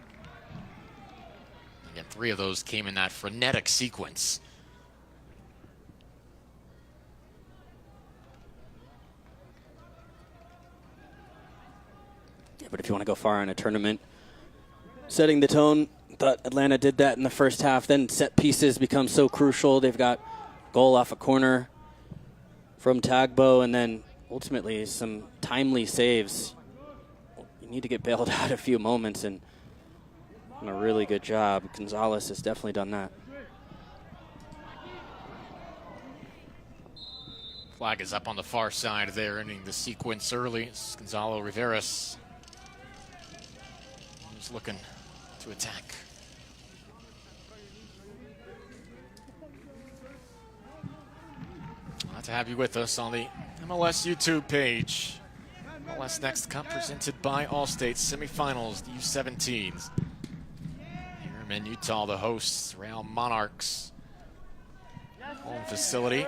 S1: Again, 3 of those came in that frenetic sequence.
S2: Yeah, but if you want to go far in a tournament, setting the tone, thought Atlanta did that in the first half. Then set pieces become so crucial. They've got goal off a corner from Tagbo, and then ultimately some timely saves. You need to get bailed out a few moments, and done a really good job. Gonzalez has definitely done that.
S1: Flag is up on the far side there, ending the sequence early. It's Gonzalo Riveras. He's looking to attack. Glad to have you with us on the MLS YouTube page. MLS Next Cup presented by Allstate. Semifinals, the U17s. Here in Utah, the hosts, Real Monarchs. Home facility.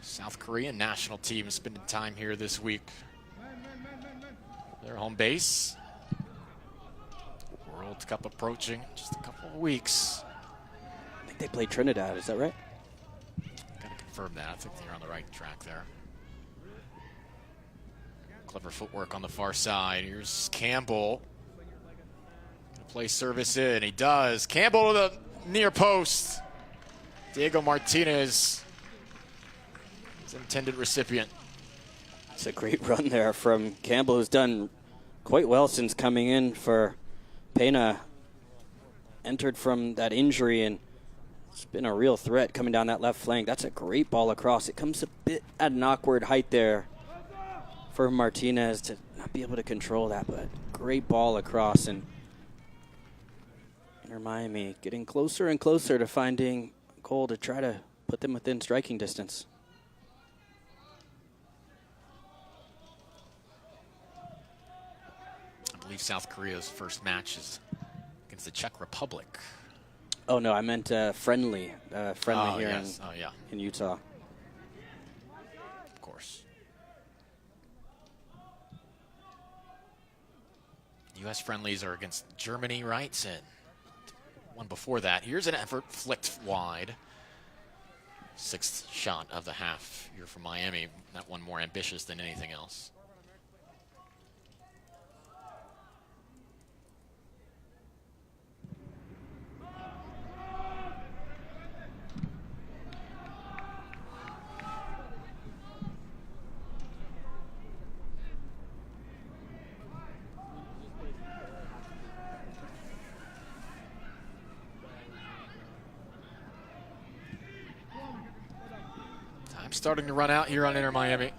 S1: South Korean national team spending time here this week. Their home base. World Cup approaching, just a couple of weeks.
S2: I think they played Trinidad, is that right?
S1: Gotta confirm that. I think they're on the right track there. Clever footwork on the far side. Here's Campbell. Gonna play service in. He does. Campbell to the near post. Diego Martinez, his intended recipient.
S2: It's a great run there from Campbell, who's done quite well since coming in for Pena. Entered from that injury, and it's been a real threat coming down that left flank. That's a great ball across. It comes a bit at an awkward height there for Martinez to not be able to control that, but great ball across. And Inter Miami getting closer and closer to finding a goal to try to put them within striking distance.
S1: I believe South Korea's first match is against the Czech Republic.
S2: Oh, no, I meant friendly. Friendly here in Utah.
S1: Of course. U.S. friendlies are against Germany, right? And one before that. Here's an effort flicked wide. Sixth shot of the half here for Miami. That one more ambitious than anything else. Time starting to run out here on Inter Miami.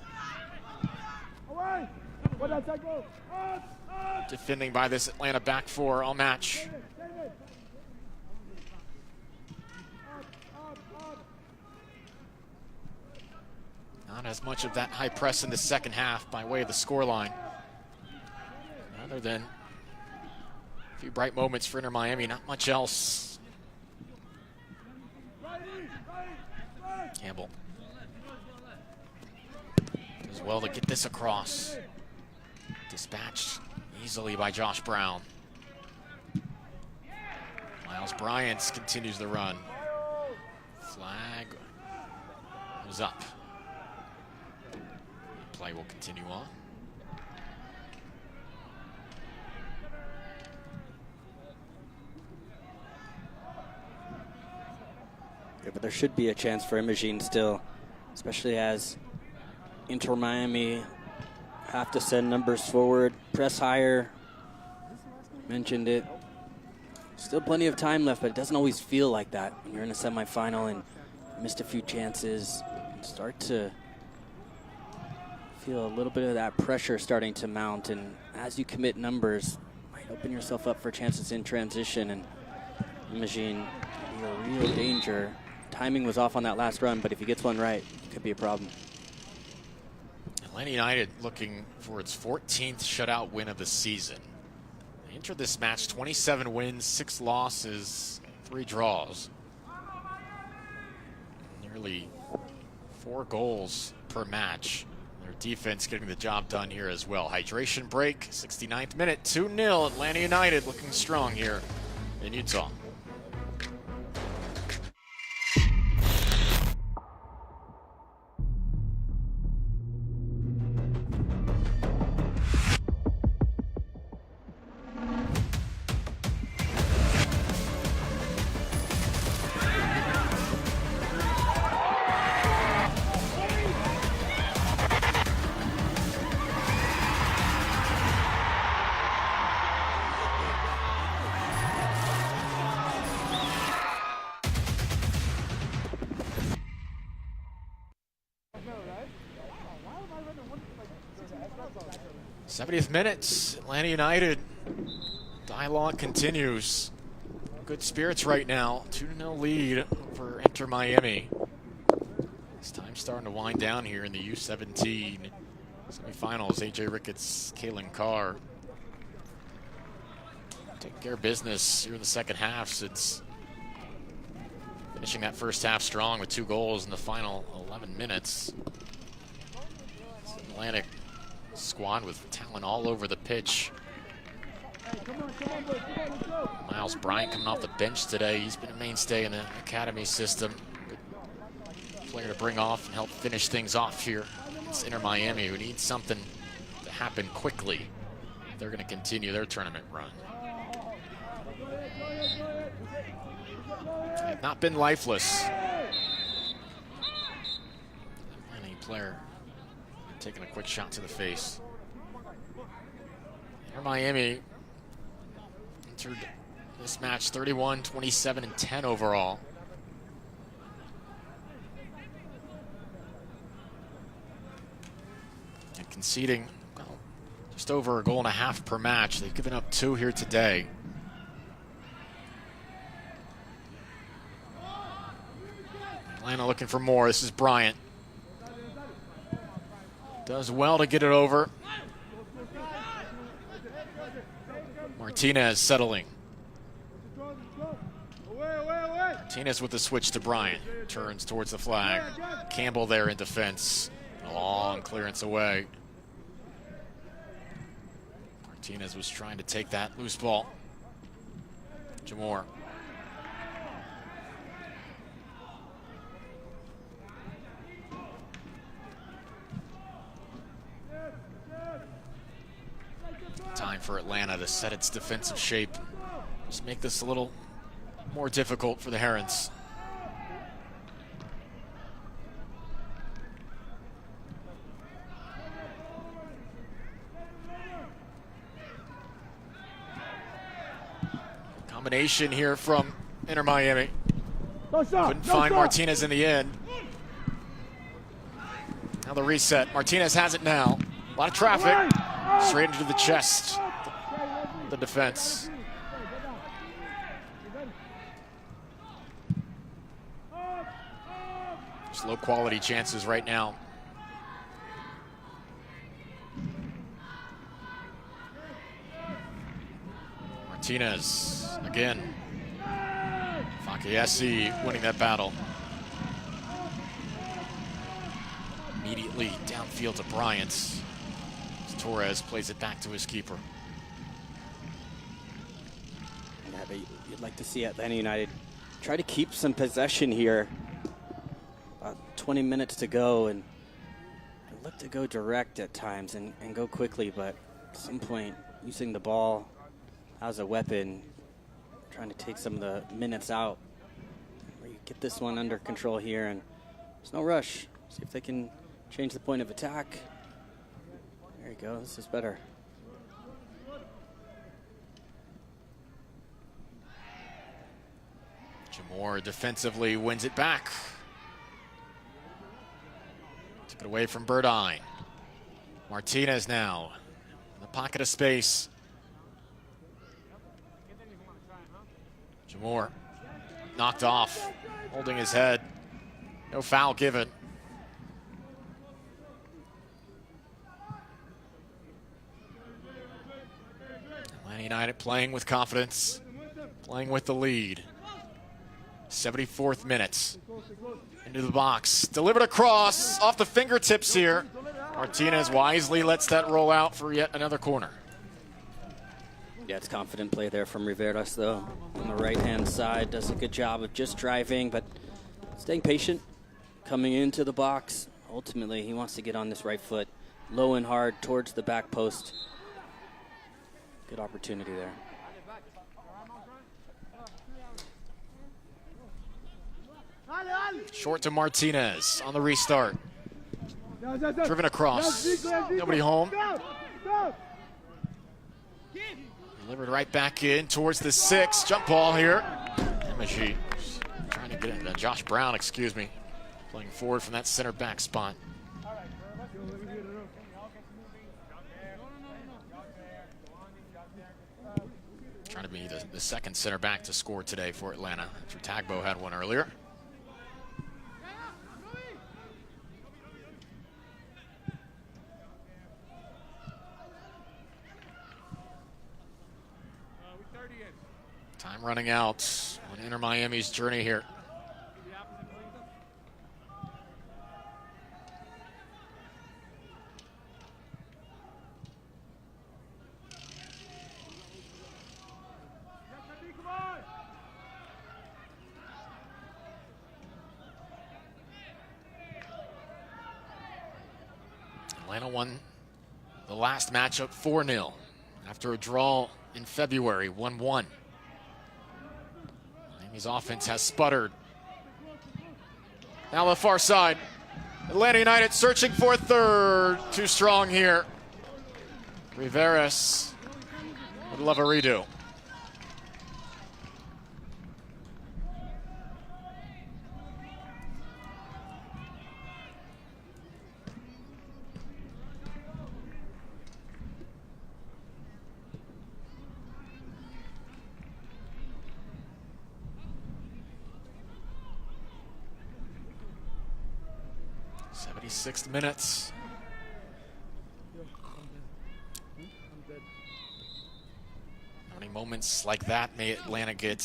S1: Defending by this Atlanta back four all match. Not as much of that high press in the second half by way of the scoreline. Other than a few bright moments for Inter Miami, not much else. Campbell does well to get this across. Dispatched easily by Josh Brown. Miles Bryant continues the run. Flag is up. Play will continue on.
S2: Yeah, but there should be a chance for Imogene still, especially as Inter Miami have to send numbers forward, press higher. Mentioned it. Still plenty of time left, but it doesn't always feel like that when you're in a semifinal and missed a few chances. And start to feel a little bit of that pressure starting to mount, and as you commit numbers, might open yourself up for chances in transition. And Imogene be a real danger. Timing was off on that last run, but if he gets one right, it could be a problem.
S1: Atlanta United looking for its 14th shutout win of the season. They entered this match 27 wins, 6 losses, 3 draws. Nearly 4 goals per match. Their defense getting the job done here as well. Hydration break, 69th minute, 2-0. Atlanta United looking strong here in Utah. '70th minute, Atlanta United. Dialogue continues. Good spirits right now. 2-0 lead for Inter Miami. This time starting to wind down here in the U17 semifinals. AJ Ricketts, Kalen Carr taking care of business here in the second half since finishing that first half strong with 2 goals in the final 11 minutes. Atlantic squad with talent all over the pitch. Miles Bryant coming off the bench today. He's been a mainstay in the academy system. Good player to bring off and help finish things off here. It's Inter Miami, who needs something to happen quickly. They're going to continue their tournament run. have not been lifeless. Any player taking a quick shot to the face. Here Miami entered this match 31, 27, and 10 overall. And conceding just over a goal and a half per match. They've given up 2 here today. Atlanta looking for more. This is Bryant. Does well to get it over. Martinez settling. Martinez with the switch to Bryant. Turns towards the flag. Campbell there in defense. A long clearance away. Martinez was trying to take that loose ball. Jamor. Time for Atlanta to set its defensive shape. Just make this a little more difficult for the Herons. Combination here from Inter Miami. Couldn't find Martinez in the end. Now the reset. Martinez has it now. A lot of traffic. Straight into the chest. The defense. Just low quality chances right now. Martinez again. Fakayesi winning that battle. Immediately downfield to Bryant. Torres plays it back to his keeper.
S2: Yeah, but you'd like to see Atlanta United try to keep some possession here. About 20 minutes to go, and look to go direct at times and go quickly, but at some point using the ball as a weapon, trying to take some of the minutes out. Where you get this one under control here, and there's no rush. See if they can change the point of attack. There you go, this is better.
S1: Jamor defensively wins it back. Took it away from Burdine. Martinez now in the pocket of space. Jamor knocked off, holding his head. No foul given. Atlanta United playing with confidence, playing with the lead. 74th minute. Into the box. Delivered across, off the fingertips here. Martinez wisely lets that roll out for yet another corner.
S2: Yeah, it's confident play there from Riveras, though. On the right-hand side, does a good job of just driving, but staying patient, coming into the box. Ultimately, he wants to get on this right foot, low and hard towards the back post. Good opportunity there.
S1: Short to Martinez on the restart. Driven across. Nobody home. Delivered right back in towards the 6. Jump ball here. Emaji trying to get into Josh Brown, excuse me. Playing forward from that center back spot. Trying to be the second center back to score today for Atlanta. After Tagbo had one earlier. Time running out on Inter Miami's journey here. Atlanta won the last matchup 4-0 after a draw in February, 1-1. His offense has sputtered. Now the far side. Atlanta United searching for a third. Too strong here. Riveras would love a redo. Sixth minutes. How many moments like that may Atlanta get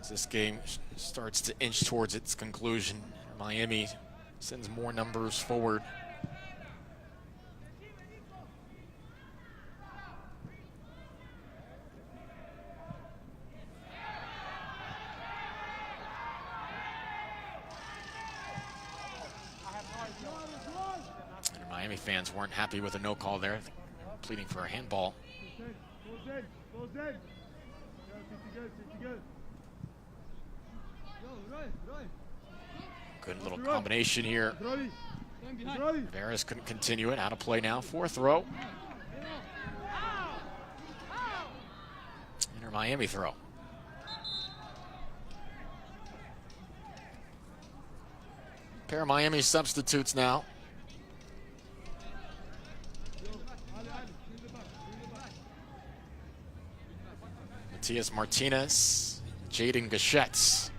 S1: as this game starts to inch towards its conclusion? Miami sends more numbers forward. Miami fans weren't happy with a no call there, pleading for a handball. Good little combination here. Rivera's couldn't continue it. Out of play now. Fourth row. Inter Miami throw. Pair of Miami substitutes now. Matias Martinez, Jaden Gachette.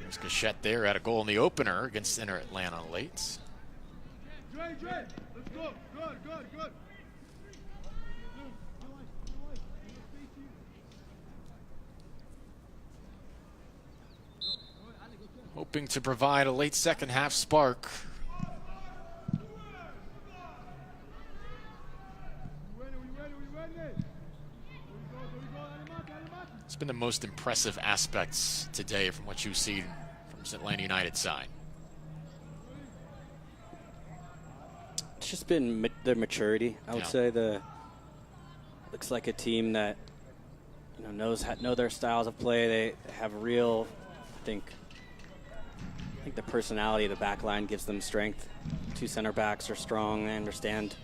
S1: There's Gachette there, had a goal in the opener against Inter Atlanta late.
S3: Let's go. Good.
S1: Hoping to provide a late second half spark. It's been the most impressive aspects today from what you've seen from Atlanta United side.
S2: It's just been their maturity, I would say. Looks like a team that know their styles of play. They have real, I think the personality of the back line gives them strength. Two center backs are strong. They understand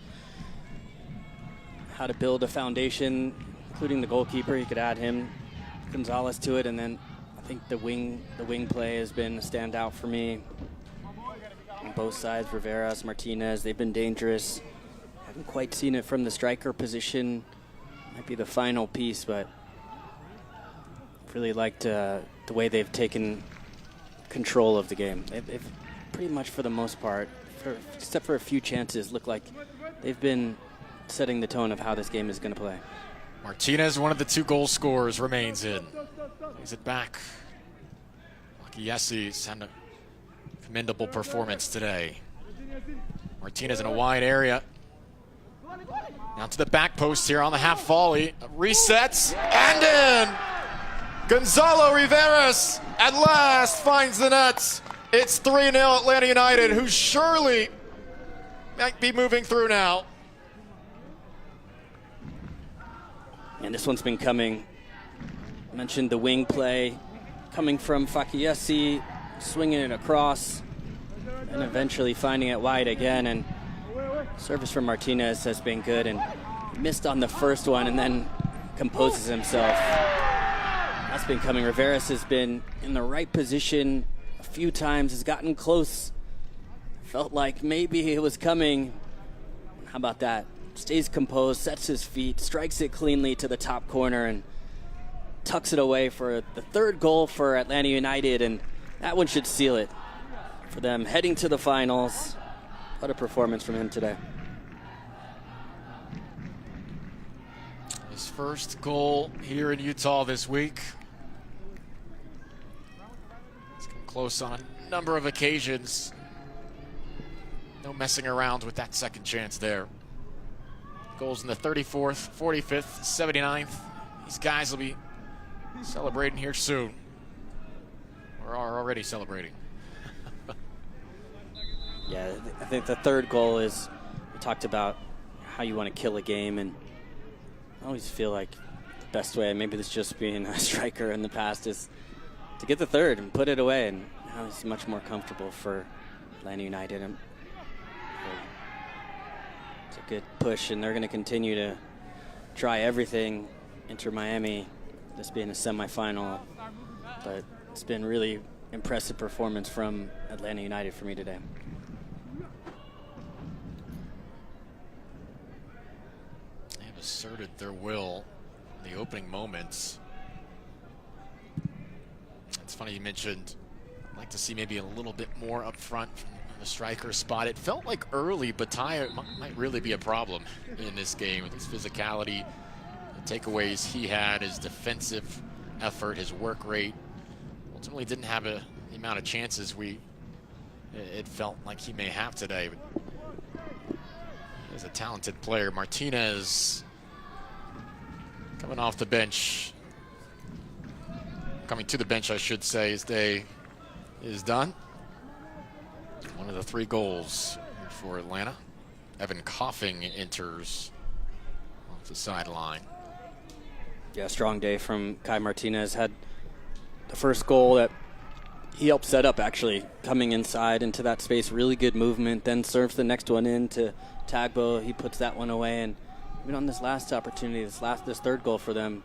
S2: how to build a foundation, including the goalkeeper. You could add him, Gonzalez, to it, and then I think the wing play has been a standout for me. On both sides, Riveras, Martinez, they've been dangerous. Haven't quite seen it from the striker position. Might be the final piece, but really liked the way they've taken control of the game. They've pretty much, for the most part, except for a few chances, look like they've been setting the tone of how this game is going to play.
S1: Martinez, one of the two goal scorers, remains in. Plays it back. Yessi's had a commendable performance today. Martinez in a wide area. Now to the back post here on the half volley. Resets and in! Gonzalo Riveras at last finds the net. It's 3-0 Atlanta United, who surely might be moving through now.
S2: And this one's been coming. I mentioned the wing play coming from Fakayesi, swinging it across, and eventually finding it wide again. And service from Martinez has been good, and missed on the first one and then composes himself. That's been coming. Riveras has been in the right position a few times, has gotten close. Felt like maybe it was coming. How about that? Stays composed, sets his feet, strikes it cleanly to the top corner, and tucks it away for the third goal for Atlanta United, and that one should seal it for them heading to the finals. What a performance from him today.
S1: His first goal here in Utah this week. He's come close on a number of occasions. No messing around with that second chance there. Goals in the 34th, 45th, 79th. These guys will be celebrating here soon. Or are already celebrating.
S2: Yeah, I think the third goal is, we talked about how you want to kill a game, and I always feel like the best way, maybe this just being a striker in the past, is to get the third and put it away. And now it's much more comfortable for Atlanta United. And it's a good push, and they're going to continue to try everything. Inter Miami, this being a semifinal, but it's been really impressive performance from Atlanta United for me today.
S1: They've asserted their will in the opening moments. It's funny you mentioned, I'd like to see maybe a little bit more up front from the striker spot. It felt like early Bataille might really be a problem in this game with his physicality, the takeaways he had, his defensive effort, his work rate. Ultimately didn't have the amount of chances it felt like he may have today. But he's a talented player. Martinez coming off the bench. Coming to the bench, I should say. His day is done. One of the 3 goals for Atlanta. Evan Coughing enters off the sideline.
S2: Yeah, strong day from Kai Martinez. Had the first goal that he helped set up, actually, coming inside into that space. Really good movement. Then serves the next one in to Tagbo. He puts that one away. And even on this last opportunity, this third goal for them,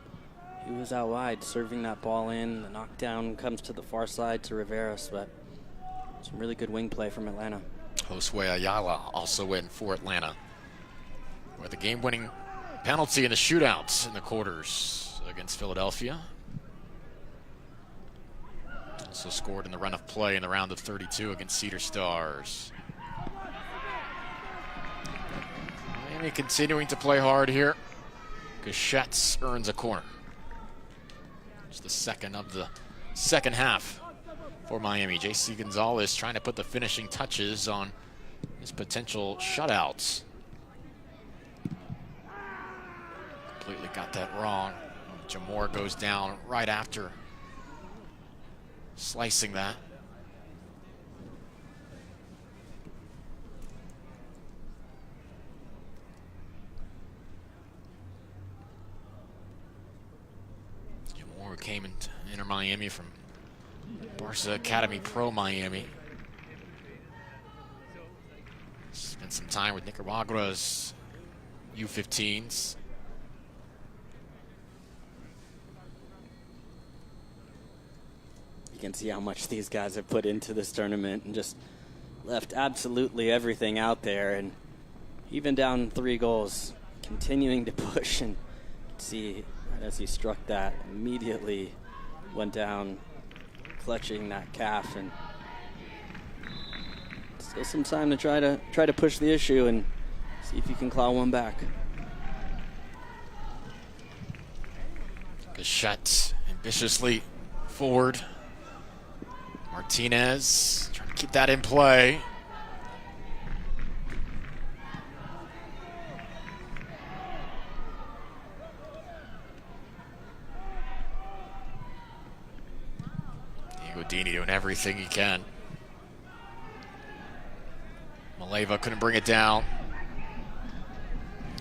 S2: he was out wide, serving that ball in. The knockdown comes to the far side to Riveros, but some really good wing play from Atlanta.
S1: Josue Ayala also in for Atlanta, where the game-winning penalty in the shootouts in the quarters against Philadelphia. Also scored in the run of play in the round of 32 against Cedar Stars. Miami continuing to play hard here. Gachetz earns a corner. It's the second of the second half for Miami. JC Gonzalez trying to put the finishing touches on his potential shutouts. Completely got that wrong. Jamor goes down right after slicing that. Jamor came into Inter Miami from Barca Academy Pro Miami. Spent some time with Nicaragua's U15s.
S2: You can see how much these guys have put into this tournament and just left absolutely everything out there. And even down 3 goals, continuing to push, and see right as he struck that, immediately went down, clutching that calf, and still some time to try to push the issue and see if you can claw one back.
S1: Good shot ambitiously forward. Martinez trying to keep that in play. Diego Dini doing everything he can. Maleva couldn't bring it down.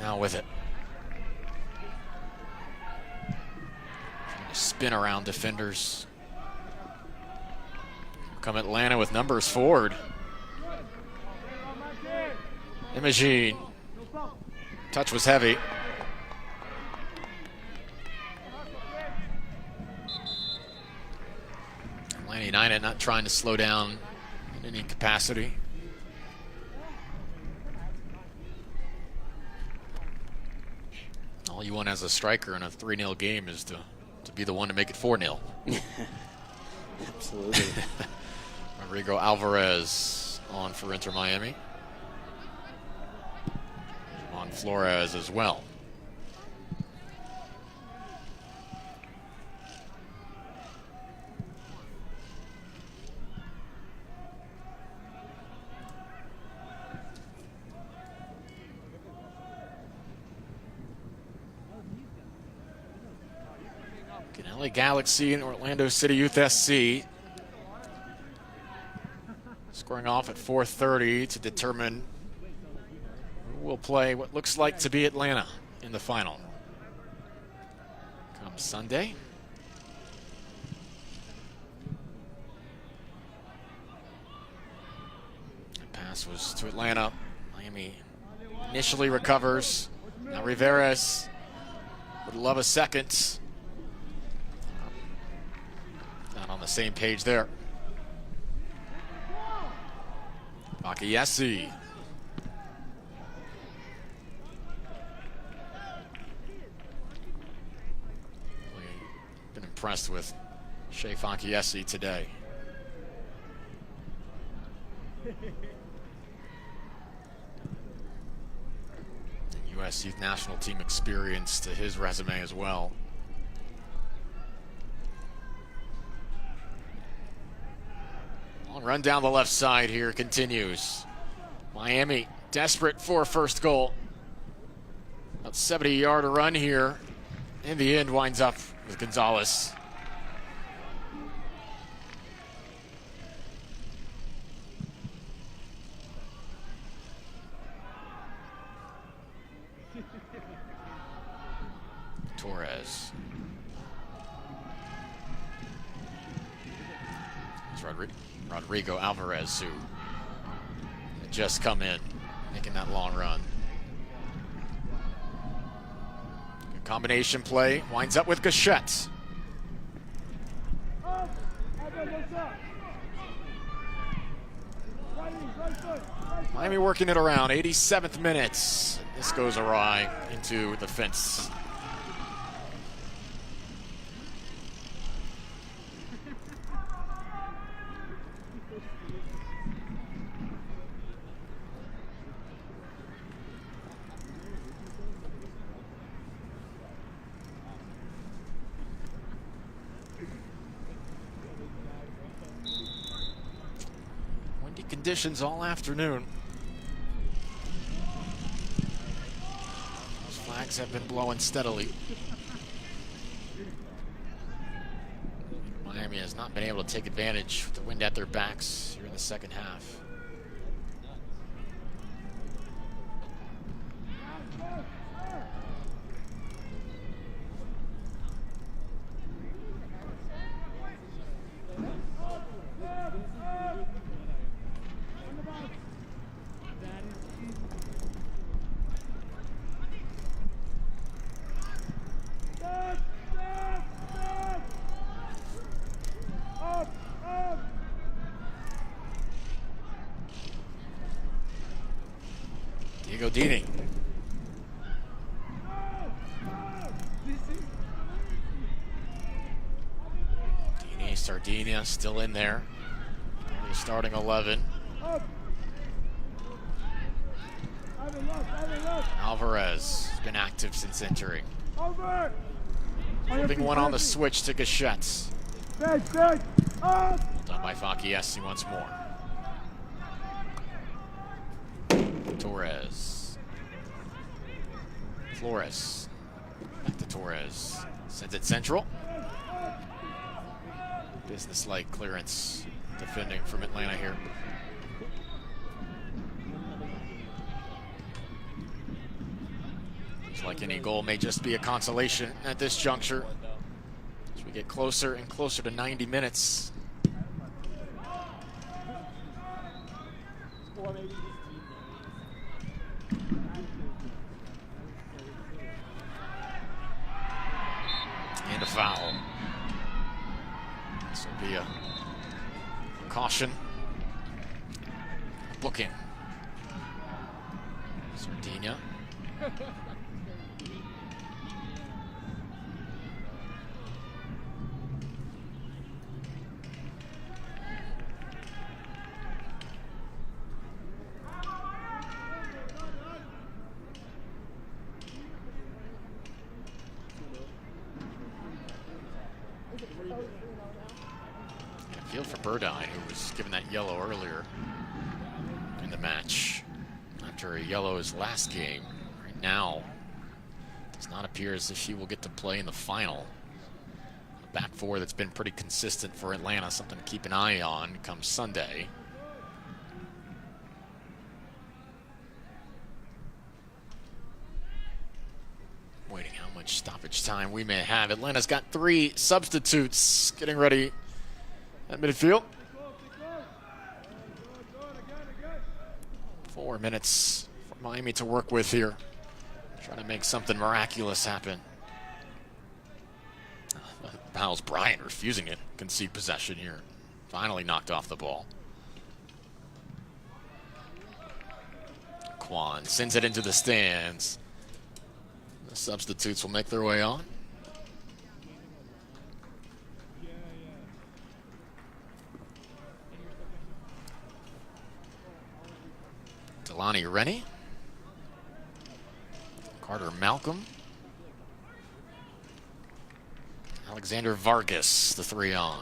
S1: Now with it. Trying to spin around defenders. Come Atlanta with numbers forward. Imogene. Touch was heavy. Atlanta United not trying to slow down in any capacity. All you want as a striker in a 3-0 game is to be the one to make it 4-0.
S2: Absolutely.
S1: Rodrigo Alvarez on for Inter Miami. On Flores as well. LA Galaxy and Orlando City Youth SC scoring off at 4:30 to determine who will play what looks like to be Atlanta in the final. Sunday. The pass was to Atlanta. Miami initially recovers. Now Rivera would love a second. Not on the same page there. Fakayesi. Been impressed with Shea Fakayesi today. The U.S. Youth National Team experience to his resume as well. Long run down the left side here continues. Miami desperate for a first goal. About 70-yard run here. In the end, winds up with Gonzalez. Torres. It's Rodrigo Alvarez, who had just come in, making that long run. Good combination play, winds up with Gachette. Miami working it around, 87th minute. This goes awry into the fence. Windy conditions all afternoon. Those flags have been blowing steadily. Miami has not been able to take advantage with the wind at their backs here in the second half. Dini. Dini, Sardinia still in there. Only starting 11. Alvarez has been active since entering. Flipping one on the switch to Gachette. Well done by Fakayesi once more. Torres. Flores. Back to Torres. Sends it central. Business-like clearance defending from Atlanta here. Looks like any goal may just be a consolation at this juncture as we get closer and closer to 90 minutes. And a foul. This will be a caution. Booking. Sardinia. Feel for Burdine, who was given that yellow earlier in the match after a yellow his last game. Right now, does not appear as if he will get to play in the final. A back four that's been pretty consistent for Atlanta, something to keep an eye on come Sunday. Waiting how much stoppage time time we may have. Atlanta's got 3 substitutes getting ready at midfield. 4 minutes for Miami to work with here. Trying to make something miraculous happen. Miles Bryant refusing it. Concede possession here. Finally knocked off the ball. Quan sends it into the stands. The substitutes will make their way on. Delani Rennie. Carter Malcolm. Alexander Vargas, the 3 on.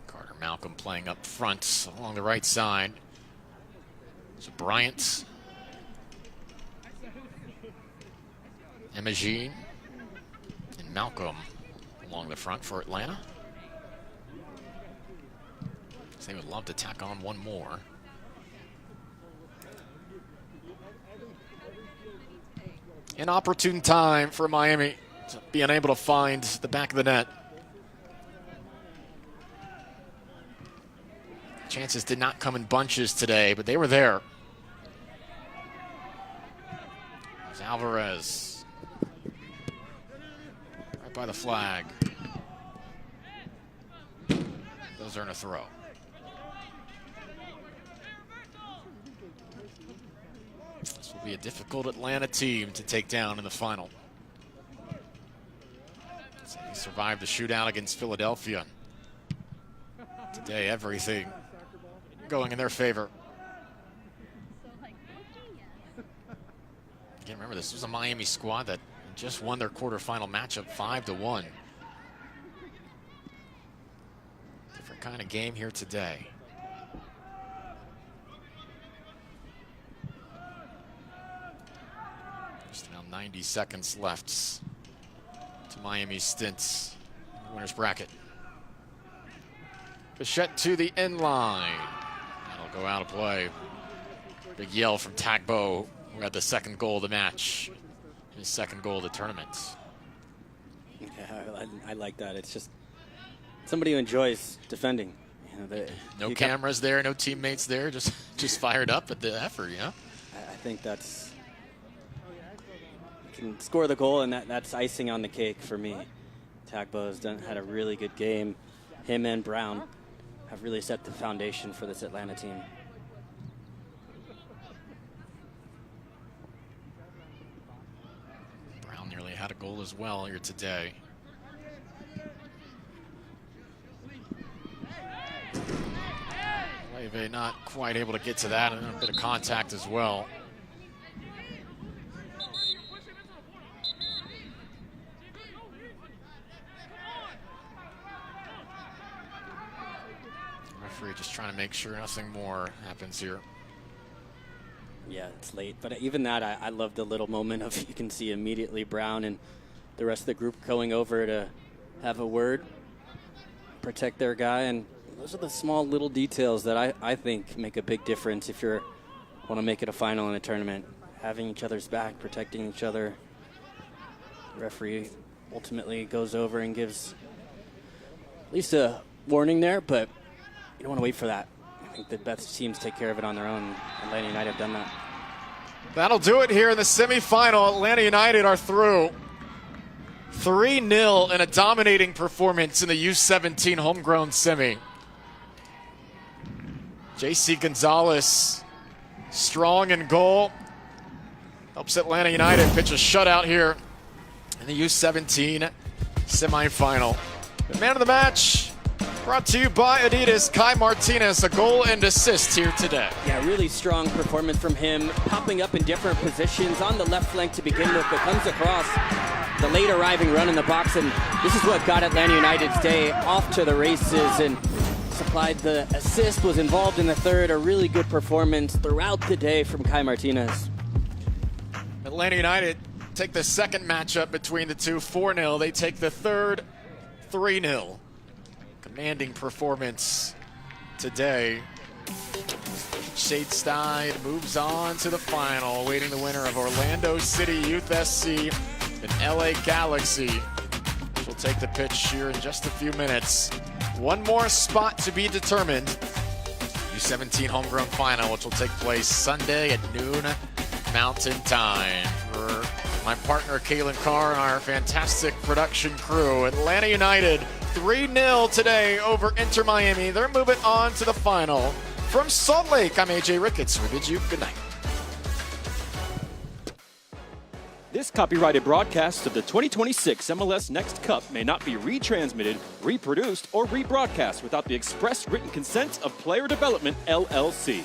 S1: Carter Malcolm playing up front along the right side. So Bryant. Imogene and Malcolm along the front for Atlanta. They would love to tack on one more. An opportune time for Miami to be unable to find the back of the net. Chances did not come in bunches today, but they were there. There's Alvarez. Right by the flag. Those earn a throw. This will be a difficult Atlanta team to take down in the final. So they survived the shootout against Philadelphia. Today, everything going in their favor. Again, remember, this was a Miami squad that just won their quarterfinal matchup 5-1. Different kind of game here today. Just now 90 seconds left to Miami's stints in the winner's bracket. Bichette to the end line. That'll go out of play. Big yell from Tagbo, who had the second goal of the match. His second goal of the tournament.
S2: Yeah, I like that. It's just somebody who enjoys defending. You know,
S1: no cameras there, no teammates there, just fired up at the effort, you know?
S2: I think that's... You can score the goal, and that's icing on the cake for me. Tagbo has had a really good game. Him and Brown have really set the foundation for this Atlanta team.
S1: Brown nearly had a goal as well here today. Leve not quite able to get to that, and a bit of contact as well. Referee just trying to make sure nothing more happens here.
S2: Yeah, it's late, but even that, I love the little moment of, you can see immediately Brown and the rest of the group going over to have a word, protect their guy, and those are the small little details that I think make a big difference if you want to make it a final in a tournament. Having each other's back, protecting each other. The referee ultimately goes over and gives at least a warning there, but you don't want to wait for that. I think the best teams take care of it on their own. Atlanta United have done that.
S1: That'll do it here in the semifinal. Atlanta United are through. 3-0 in a dominating performance in the U17 homegrown semi. JC Gonzalez, strong in goal. Helps Atlanta United pitch a shutout here in the U17 semifinal. The man of the match, brought to you by Adidas, Kai Martinez, a goal and assist here today.
S2: Yeah, really strong performance from him, popping up in different positions on the left flank to begin with, but comes across the late arriving run in the box, and this is what got Atlanta United's day off to the races and supplied the assist, was involved in the third. A really good performance throughout the day from Kai Martinez.
S1: Atlanta United take the second matchup between the two, 4-0. They take the third, 3-0. Commanding performance today. Shadestide moves on to the final, awaiting the winner of Orlando City Youth SC and LA Galaxy. She'll take the pitch here in just a few minutes. One more spot to be determined. U17 homegrown final, which will take place Sunday at noon Mountain Time. For my partner, Kaylin Carr, and our fantastic production crew, Atlanta United 3-0 today over Inter Miami. They're moving on to the final. From Salt Lake, I'm AJ Ricketts. We bid you good night.
S13: This copyrighted broadcast of the 2026 MLS NEXT Cup may not be retransmitted, reproduced, or rebroadcast without the express written consent of Player Development, LLC.